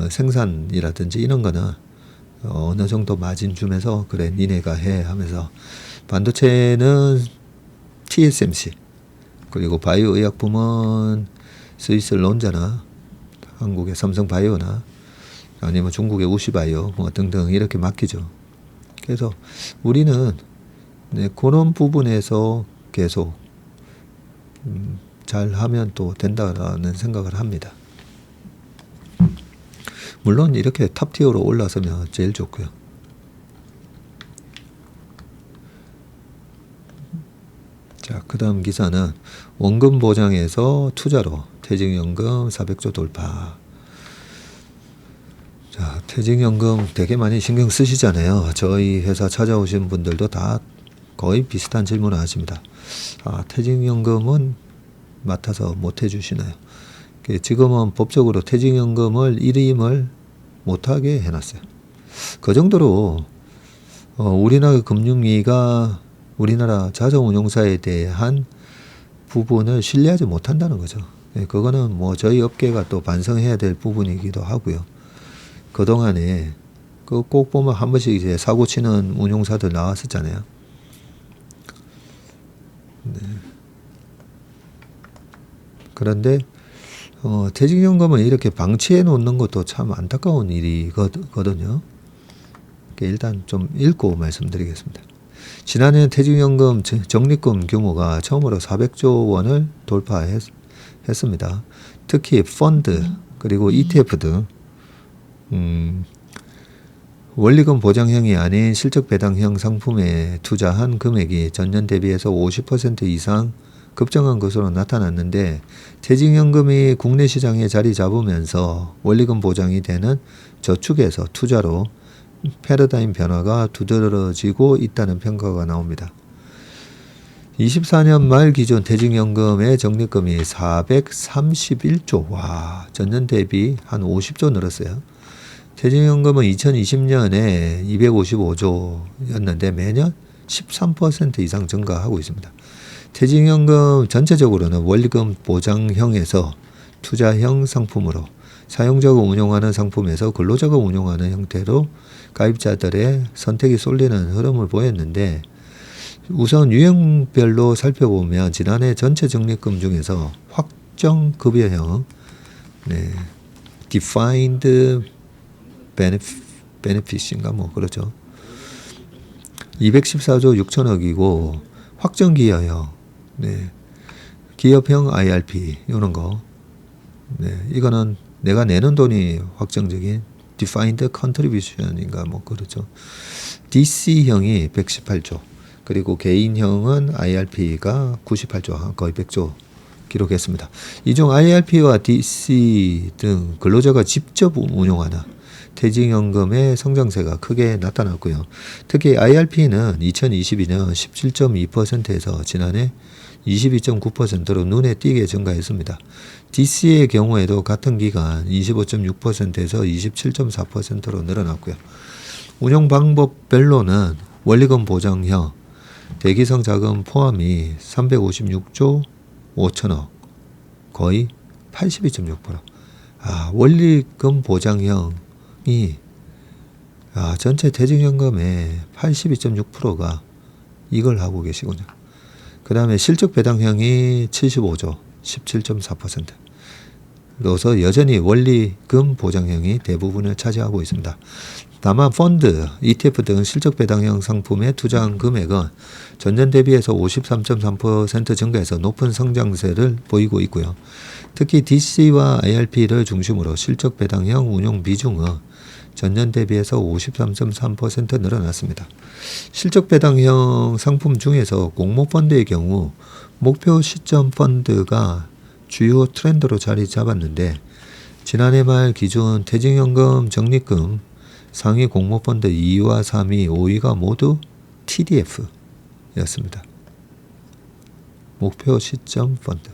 생산이라든지 이런 거는 어느 정도 마진 주면서 그래 니네가 해 하면서, 반도체는 TSMC, 그리고 바이오 의약품은 스위스 론자나 한국의 삼성바이오나 아니면 중국의 우시바이오 뭐 등등 이렇게 맡기죠. 그래서 우리는 그런 부분에서 계속 잘 하면 또 된다라는 생각을 합니다. 물론 이렇게 탑티어로 올라서면 제일 좋고요. 자, 그 다음 기사는 원금 보장에서 투자로 퇴직연금 400조 돌파. 자, 퇴직연금 되게 많이 신경 쓰시잖아요. 저희 회사 찾아오신 분들도 다 거의 비슷한 질문을 하십니다. 아, 퇴직연금은 맡아서 못 해주시나요? 지금은 법적으로 퇴직연금을 일임을 못하게 해놨어요. 그 정도로 우리나라 금융위가 우리나라 자산운용사에 대한 부분을 신뢰하지 못한다는 거죠. 그거는 뭐 저희 업계가 또 반성해야 될 부분이기도 하고요. 그동안에 꼭 보면 한 번씩 이제 사고 치는 운용사들 나왔었잖아요. 네. 그런데 퇴직연금을 이렇게 방치해 놓는 것도 참 안타까운 일이거든요. 일단 좀 읽고 말씀드리겠습니다. 지난해 퇴직연금 적립금 규모가 처음으로 400조 원을 돌파했습니다. 특히 펀드 그리고 ETF 등 원리금 보장형이 아닌 실적 배당형 상품에 투자한 금액이 전년 대비해서 50% 이상 급증한 것으로 나타났는데 퇴직연금이 국내 시장에 자리 잡으면서 원리금 보장이 되는 저축에서 투자로 패러다임 변화가 두드러지고 있다는 평가가 나옵니다. 24년 말 기준 퇴직연금의 적립금이 431조, 와, 전년 대비 한 50조 늘었어요. 퇴직연금은 2020년에 255조였는데 매년 13% 이상 증가하고 있습니다. 퇴직연금 전체적으로는 원리금 보장형에서 투자형 상품으로 사용자가 운용하는 상품에서 근로자가 운용하는 형태로 가입자들의 선택이 쏠리는 흐름을 보였는데 우선 유형별로 살펴보면 지난해 전체 적립금 중에서 확정급여형 Defined Benefit인가 뭐 그렇죠. 214조 6천억이고 확정기여형 기업형 IRP 이런 거 이거는 내가 내는 돈이 확정적인 Defined Contribution인가 뭐 그렇죠. DC형이 118조 그리고 개인형은 IRP가 98조 거의 100조 기록했습니다. 이 중 IRP와 DC 등 근로자가 직접 운용하는 퇴직연금의 성장세가 크게 나타났고요. 특히 IRP는 2022년 17.2%에서 지난해 22.9%로 눈에 띄게 증가했습니다. DC의 경우에도 같은 기간 25.6%에서 27.4%로 늘어났고요. 운용 방법별로는 원리금 보장형 대기성 자금 포함이 356조 5천억 거의 82.6%. 원리금 보장형이 전체 퇴직연금의 82.6%가 이걸 하고 계시군요. 그 다음에 실적 배당형이 75조 17.4%. 로서 여전히 원리금 보장형이 대부분을 차지하고 있습니다. 다만 펀드, ETF 등 실적 배당형 상품에 투자한 금액은 전년 대비해서 53.3% 증가해서 높은 성장세를 보이고 있고요. 특히 DC와 IRP를 중심으로 실적 배당형 운용 비중은 전년 대비해서 53.3% 늘어났습니다. 실적 배당형 상품 중에서 공모펀드의 경우 목표 시점 펀드가 주요 트렌드로 자리 잡았는데 지난해 말 기준 퇴직연금 적립금 상위 공모펀드 2위와 3위, 5위가 모두 TDF였습니다. 목표 시점 펀드.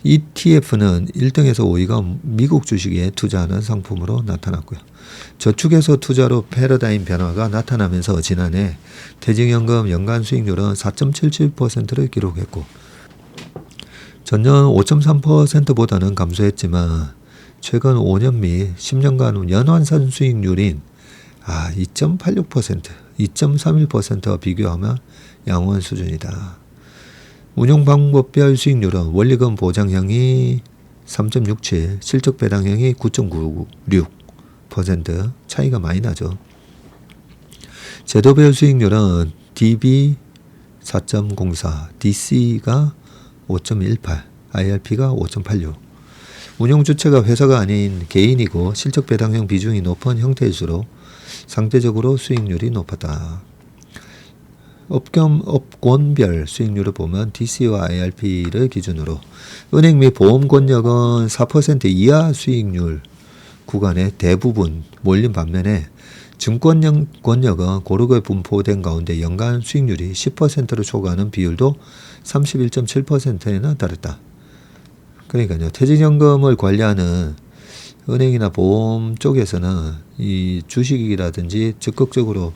ETF는 1등에서 5위가 미국 주식에 투자하는 상품으로 나타났고요. 저축에서 투자로 패러다임 변화가 나타나면서 지난해 퇴직연금 연간 수익률은 4.77%를 기록했고 전년 5.3%보다는 감소했지만 최근 5년 및 10년간 연환산 수익률인 2.86%, 2.31%와 비교하면 양호한 수준이다. 운용 방법별 수익률은 원리금 보장형이 3.67, 실적 배당형이 9.96% 차이가 많이 나죠. 제도별 수익률은 DB 4.04, DC가 5.18, IRP가 5.86. 운용 주체가 회사가 아닌 개인이고 실적 배당형 비중이 높은 형태일수록 상대적으로 수익률이 높았다. 업권별 수익률을 보면 DC와 IRP를 기준으로 은행 및 보험 권역은 4% 이하 수익률 구간에 대부분 몰린 반면에 증권 권역은 고르게 분포된 가운데 연간 수익률이 10%를 초과하는 비율도 31.7%에나 달했다. 그러니까요, 퇴직연금을 관리하는 은행이나 보험 쪽에서는 이 주식이라든지 적극적으로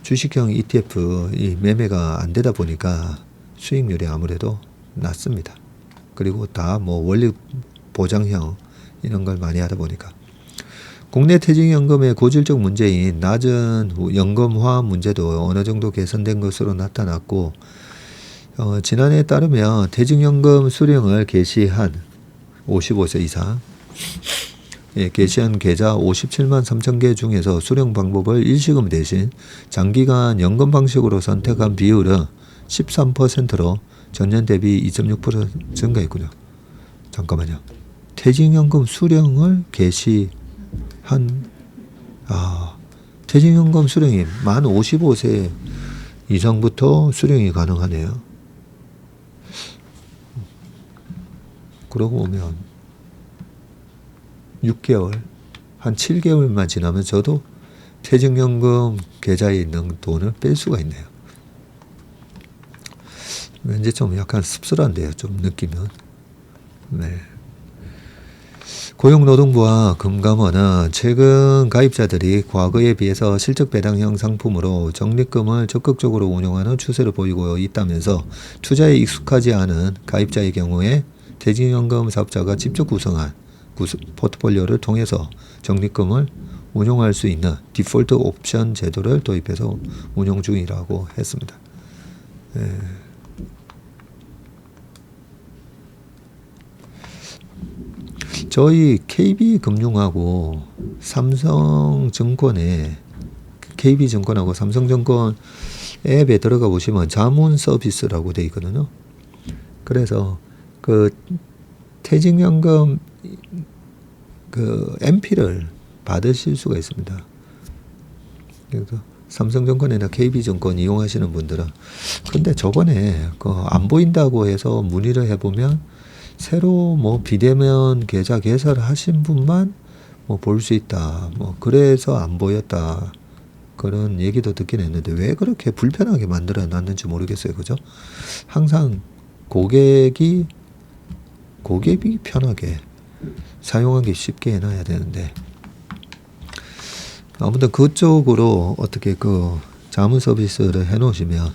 주식형 ETF 이 매매가 안 되다 보니까 수익률이 아무래도 낮습니다. 그리고 다 뭐 원리 보장형 이런 걸 많이 하다 보니까 국내 퇴직연금의 고질적 문제인 낮은 연금화 문제도 어느 정도 개선된 것으로 나타났고 지난해에 따르면 퇴직연금 수령을 개시한 55세 이상 개시한 계좌 57만 3천 개 중에서 수령 방법을 일시금 대신 장기간 연금 방식으로 선택한 비율은 13%로 전년 대비 2.6% 증가했군요. 잠깐만요. 퇴직연금 수령을 개시한 퇴직연금 수령이 만 55세 이상부터 수령이 가능하네요. 그러고 보면 6개월, 한 7개월만 지나면 저도 퇴직연금 계좌에 있는 돈을 뺄 수가 있네요. 왠지 좀 약간 씁쓸한데요. 좀 느끼면. 네. 고용노동부와 금감원은 최근 가입자들이 과거에 비해서 실적 배당형 상품으로 적립금을 적극적으로 운용하는 추세를 보이고 있다면서 투자에 익숙하지 않은 가입자의 경우에 퇴직연금 사업자가 직접 구성한 포트폴리오를 통해서 적립금을 운용할 수 있는 디폴트 옵션 제도를 도입해서 운용 중이라고 했습니다. 저희 KB금융하고 KB증권하고 삼성증권 앱에 들어가 보시면 자문 서비스라고 되어 있거든요. 그래서 그 퇴직연금 그 MP를 받으실 수가 있습니다. 그래서 삼성증권이나 KB증권 이용하시는 분들은 근데 저번에 그 안 보인다고 해서 문의를 해보면 새로 뭐 비대면 계좌 개설하신 분만 뭐 볼 수 있다. 뭐 그래서 안 보였다. 그런 얘기도 듣긴 했는데 왜 그렇게 불편하게 만들어 놨는지 모르겠어요. 그죠? 항상 고객이 편하게 사용하기 쉽게 해놔야 되는데 아무튼 그쪽으로 어떻게 그 자문 서비스를 해 놓으시면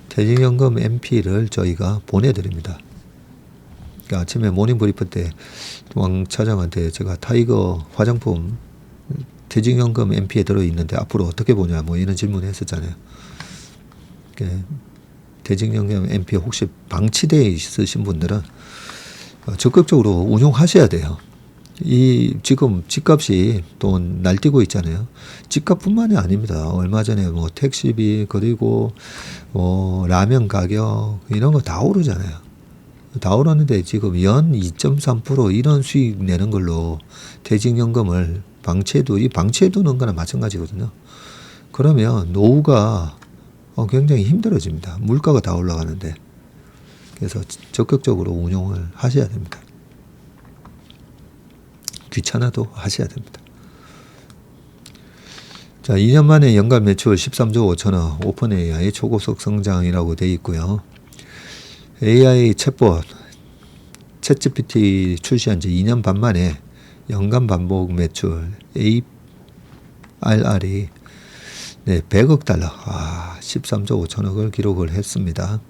퇴직연금 MP를 저희가 보내드립니다. 그러니까 아침에 모닝 브리프 때 왕 차장한테 제가 타이거 화장품 퇴직연금 MP에 들어있는데 앞으로 어떻게 보냐 뭐 이런 질문을 했었잖아요. 퇴직연금 MP 혹시 방치되어 있으신 분들은 적극적으로 운용하셔야 돼요. 이 지금 집값이 또 날뛰고 있잖아요. 집값뿐만이 아닙니다. 얼마 전에 뭐 택시비 그리고 뭐 라면 가격 이런 거 다 오르잖아요. 다 오르는데 지금 연 2.3% 이런 수익 내는 걸로 퇴직연금을 방치해두는 거나 마찬가지거든요. 그러면 노후가 굉장히 힘들어집니다. 물가가 다 올라가는데. 그래서 적극적으로 운용을 하셔야 됩니다. 귀찮아도 하셔야 됩니다. 자, 2년 만에 연간 매출 13조 5천억, 오픈 AI 초고속 성장이라고 되어 있고요. AI 챗봇, 챗GPT 출시한 지 2년 반 만에 연간 반복 매출 ARR이 100억 달러, 13조 5천억을 기록을 했습니다.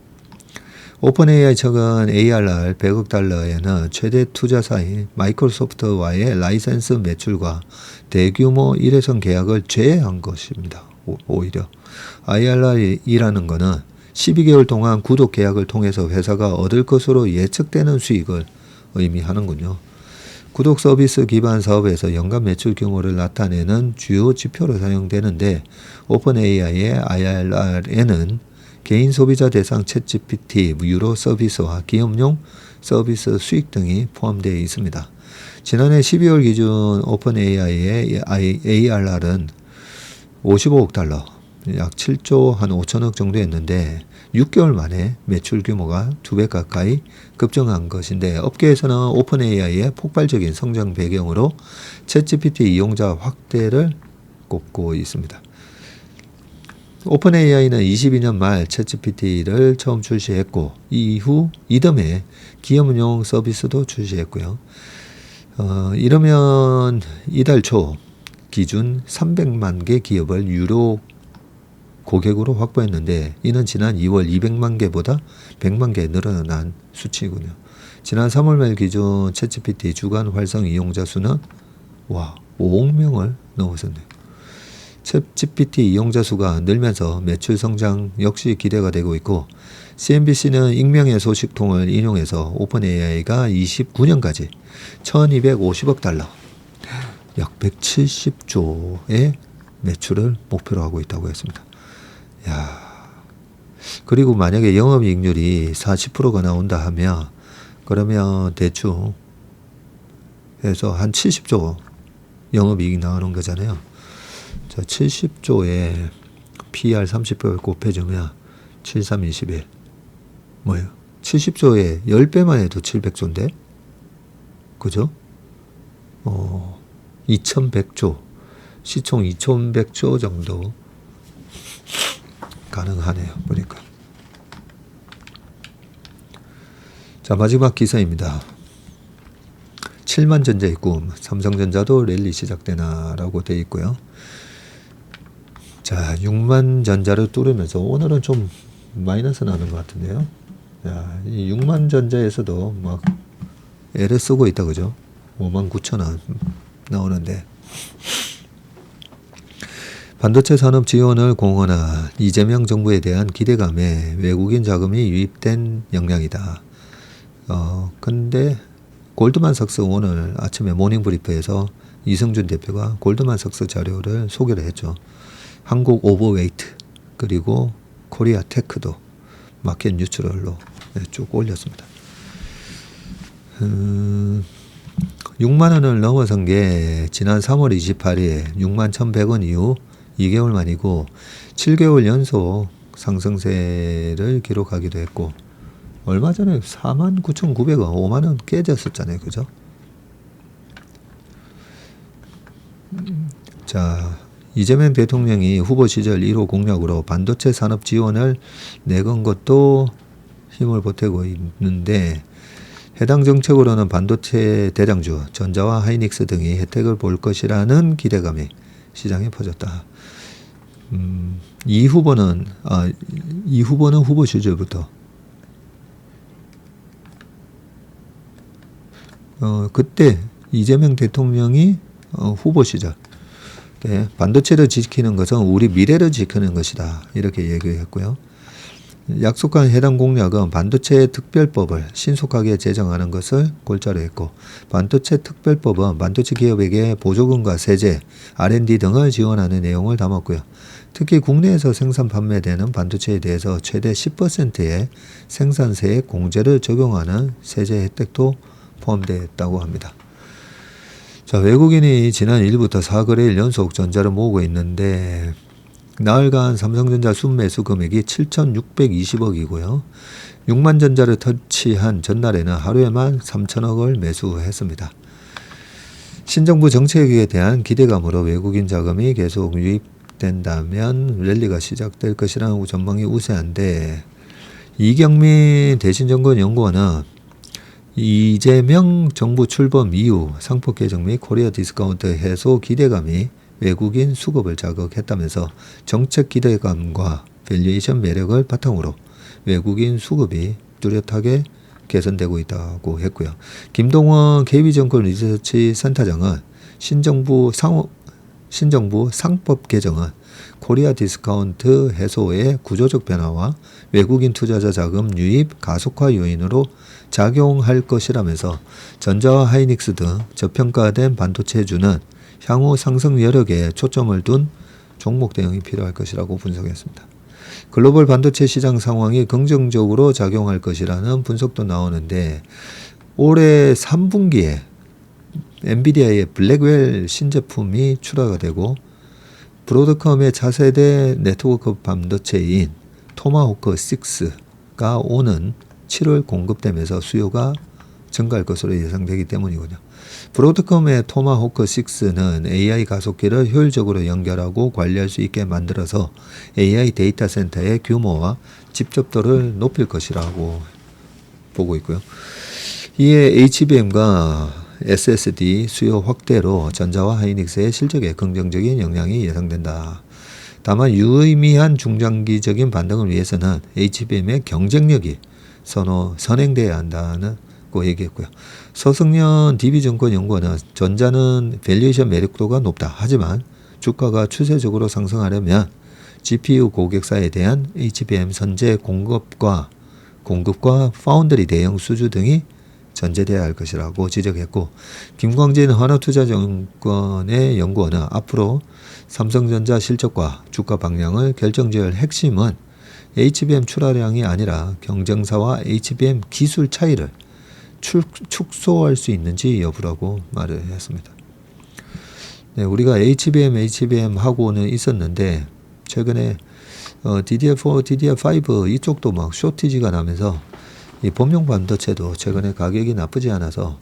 오픈 AI 측은 ARR 100억 달러에는 최대 투자사인 마이크로소프트와의 라이센스 매출과 대규모 일회성 계약을 제외한 것입니다. 오히려 IRR이라는 것은 12개월 동안 구독 계약을 통해서 회사가 얻을 것으로 예측되는 수익을 의미하는군요. 구독 서비스 기반 사업에서 연간 매출 규모를 나타내는 주요 지표로 사용되는데 오픈 AI의 IRR에는 개인 소비자 대상 챗GPT 유료 서비스와 기업용 서비스 수익 등이 포함되어 있습니다. 지난해 12월 기준 오픈 AI의 ARR은 55억 달러, 약 7조 한 5천억 정도였는데 6개월 만에 매출 규모가 2배 가까이 급증한 것인데, 업계에서는 오픈 AI의 폭발적인 성장 배경으로 챗GPT 이용자 확대를 꼽고 있습니다. 오픈 AI는 22년 말 챗GPT를 처음 출시했고, 이후 이듬해 기업용 서비스도 출시했고요. 이러면 이달 초 기준 300만 개 기업을 유료 고객으로 확보했는데, 이는 지난 2월 200만 개보다 100만 개 늘어난 수치이군요. 지난 3월 말 기준 챗GPT 주간 활성 이용자 수는 5억 명을 넘어섰네요. 챗GPT 이용자 수가 늘면서 매출 성장 역시 기대가 되고 있고, CNBC는 익명의 소식통을 인용해서 오픈 AI가 29년까지 1250억 달러, 약 170조의 매출을 목표로 하고 있다고 했습니다. 그리고 만약에 영업이익률이 40%가 나온다 하면, 그러면 대충 해서 한 70조 영업이익이 나오는 거잖아요. 자, 70조에 PR 30배 곱해주면 7321 뭐예요? 70조에 10배만 해도 700조인데, 그죠? 2100조, 시총 2100조 정도 가능하네요, 보니까. 자, 마지막 기사입니다. 7만 전자의 꿈, 삼성전자도 랠리 시작되나라고 되어 있고요. 자, 6만 전자를 뚫으면서 오늘은 좀 마이너스 나는 것 같은데요. 자, 이 6만 전자에서도 막 애를 쓰고 있다, 그죠? 59,000원 나오는데, 반도체 산업 지원을 공언한 이재명 정부에 대한 기대감에 외국인 자금이 유입된 영향이다. 근데 골드만삭스 오늘 아침에 모닝브리프에서 이승준 대표가 골드만삭스 자료를 소개를 했죠. 한국 오버웨이트 그리고 코리아 테크도 마켓 뉴트럴로 쭉 올렸습니다. 6만 원을 넘어선 게 지난 3월 28일 6만 1,100원 이후 2개월 만이고 7개월 연속 상승세를 기록하기도 했고, 얼마 전에 49,900원 5만 원 깨졌었잖아요, 그죠? 자, 이재명 대통령이 후보 시절 1호 공약으로 반도체 산업 지원을 내건 것도 힘을 보태고 있는데, 해당 정책으로는 반도체 대장주 전자와 하이닉스 등이 혜택을 볼 것이라는 기대감이 시장에 퍼졌다. 이 후보는 후보 시절부터 그때 이재명 대통령이 후보 시절 때 반도체를 지키는 것은 우리 미래를 지키는 것이다, 이렇게 얘기했고요. 약속한 해당 공약은 반도체 특별법을 신속하게 제정하는 것을 골자로 했고, 반도체 특별법은 반도체 기업에게 보조금과 세제, R&D 등을 지원하는 내용을 담았고요. 특히 국내에서 생산 판매되는 반도체에 대해서 최대 10%의 생산세액 공제를 적용하는 세제 혜택도 포함되어 있다고 합니다. 자, 외국인이 지난 1일부터 4거래일 연속 전자를 모으고 있는데, 나흘간 삼성전자 순매수 금액이 7,620억이고요. 6만 전자를 터치한 전날에는 하루에만 3천억을 매수했습니다. 신정부 정책에 대한 기대감으로 외국인 자금이 계속 유입된다면 랠리가 시작될 것이라는 전망이 우세한데, 이경민 대신정권연구원은 이재명 정부 출범 이후 상법 개정 및 코리아 디스카운트 해소 기대감이 외국인 수급을 자극했다면서 정책 기대감과 밸류에이션 매력을 바탕으로 외국인 수급이 뚜렷하게 개선되고 있다고 했고요. 김동원 KB증권 리서치 센터장은 신정부 상법 개정은 코리아 디스카운트 해소의 구조적 변화와 외국인 투자자 자금 유입 가속화 요인으로 작용할 것이라면서 전자와 하이닉스 등 저평가된 반도체주는 향후 상승 여력에 초점을 둔 종목 대응이 필요할 것이라고 분석했습니다. 글로벌 반도체 시장 상황이 긍정적으로 작용할 것이라는 분석도 나오는데, 올해 3분기에 엔비디아의 블랙웰 신제품이 출하가 되고 브로드컴의 차세대 네트워크 반도체인 토마호크 6가 오는 7월 공급되면서 수요가 증가할 것으로 예상되기 때문이군요. 브로드컴의 토마호크 6는 AI 가속기를 효율적으로 연결하고 관리할 수 있게 만들어서 AI 데이터 센터의 규모와 집접도를 높일 것이라고 보고 있고요. 이에 HBM과 SSD 수요 확대로 전자와 하이닉스의 실적에 긍정적인 영향이 예상된다. 다만 유의미한 중장기적인 반등을 위해서는 HBM의 경쟁력이 선행돼야 한다고 얘기했고요. 서승연 DB증권 연구원은 전자는 밸류에이션 매력도가 높다. 하지만 주가가 추세적으로 상승하려면 GPU 고객사에 대한 HBM 선제 공급과 파운드리 대형 수주 등이 전제돼야 할 것이라고 지적했고, 김광진 하나투자증권의 연구원은 앞으로 삼성전자 실적과 주가 방향을 결정지을 핵심은 HBM 출하량이 아니라 경쟁사와 HBM 기술 차이를 축소할 수 있는지 여부라고 말을 했습니다. 네, 우리가 HBM 하고는 있었는데 최근에 DDR4, DDR5 이쪽도 막 쇼티지가 나면서 이 범용 반도체도 최근에 가격이 나쁘지 않아서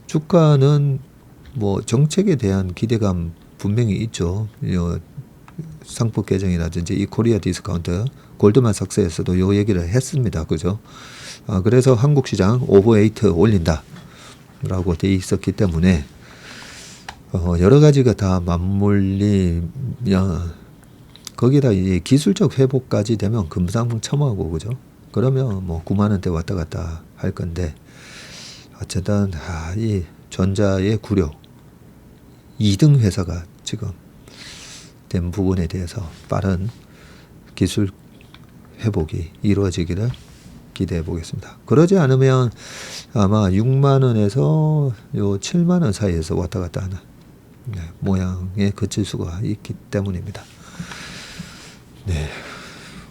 주가는 뭐 정책에 대한 기대감 분명히 있죠. 상품 개정이라든지 이 코리아 디스카운트, 골드만삭스에서도 요 얘기를 했습니다. 그죠? 그래서 한국 시장 오버웨이트 올린다 라고 돼 있었기 때문에 여러 가지가 다 맞물리면 거기다 이 기술적 회복까지 되면 금상첨화고, 그죠? 그러면 뭐 9만 원대 왔다 갔다 할 건데, 어쨌든 이 전자의 구력 2등 회사가 지금 된 부분에 대해서 빠른 기술 회복이 이루어지기를 기대해 보겠습니다. 그러지 않으면 아마 6만 원에서 요 7만 원 사이에서 왔다 갔다 하는 모양에 그칠 수가 있기 때문입니다. 네.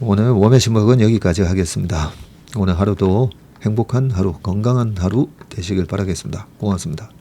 오늘 워매신먹은 여기까지 하겠습니다. 오늘 하루도 행복한 하루, 건강한 하루 되시길 바라겠습니다. 고맙습니다.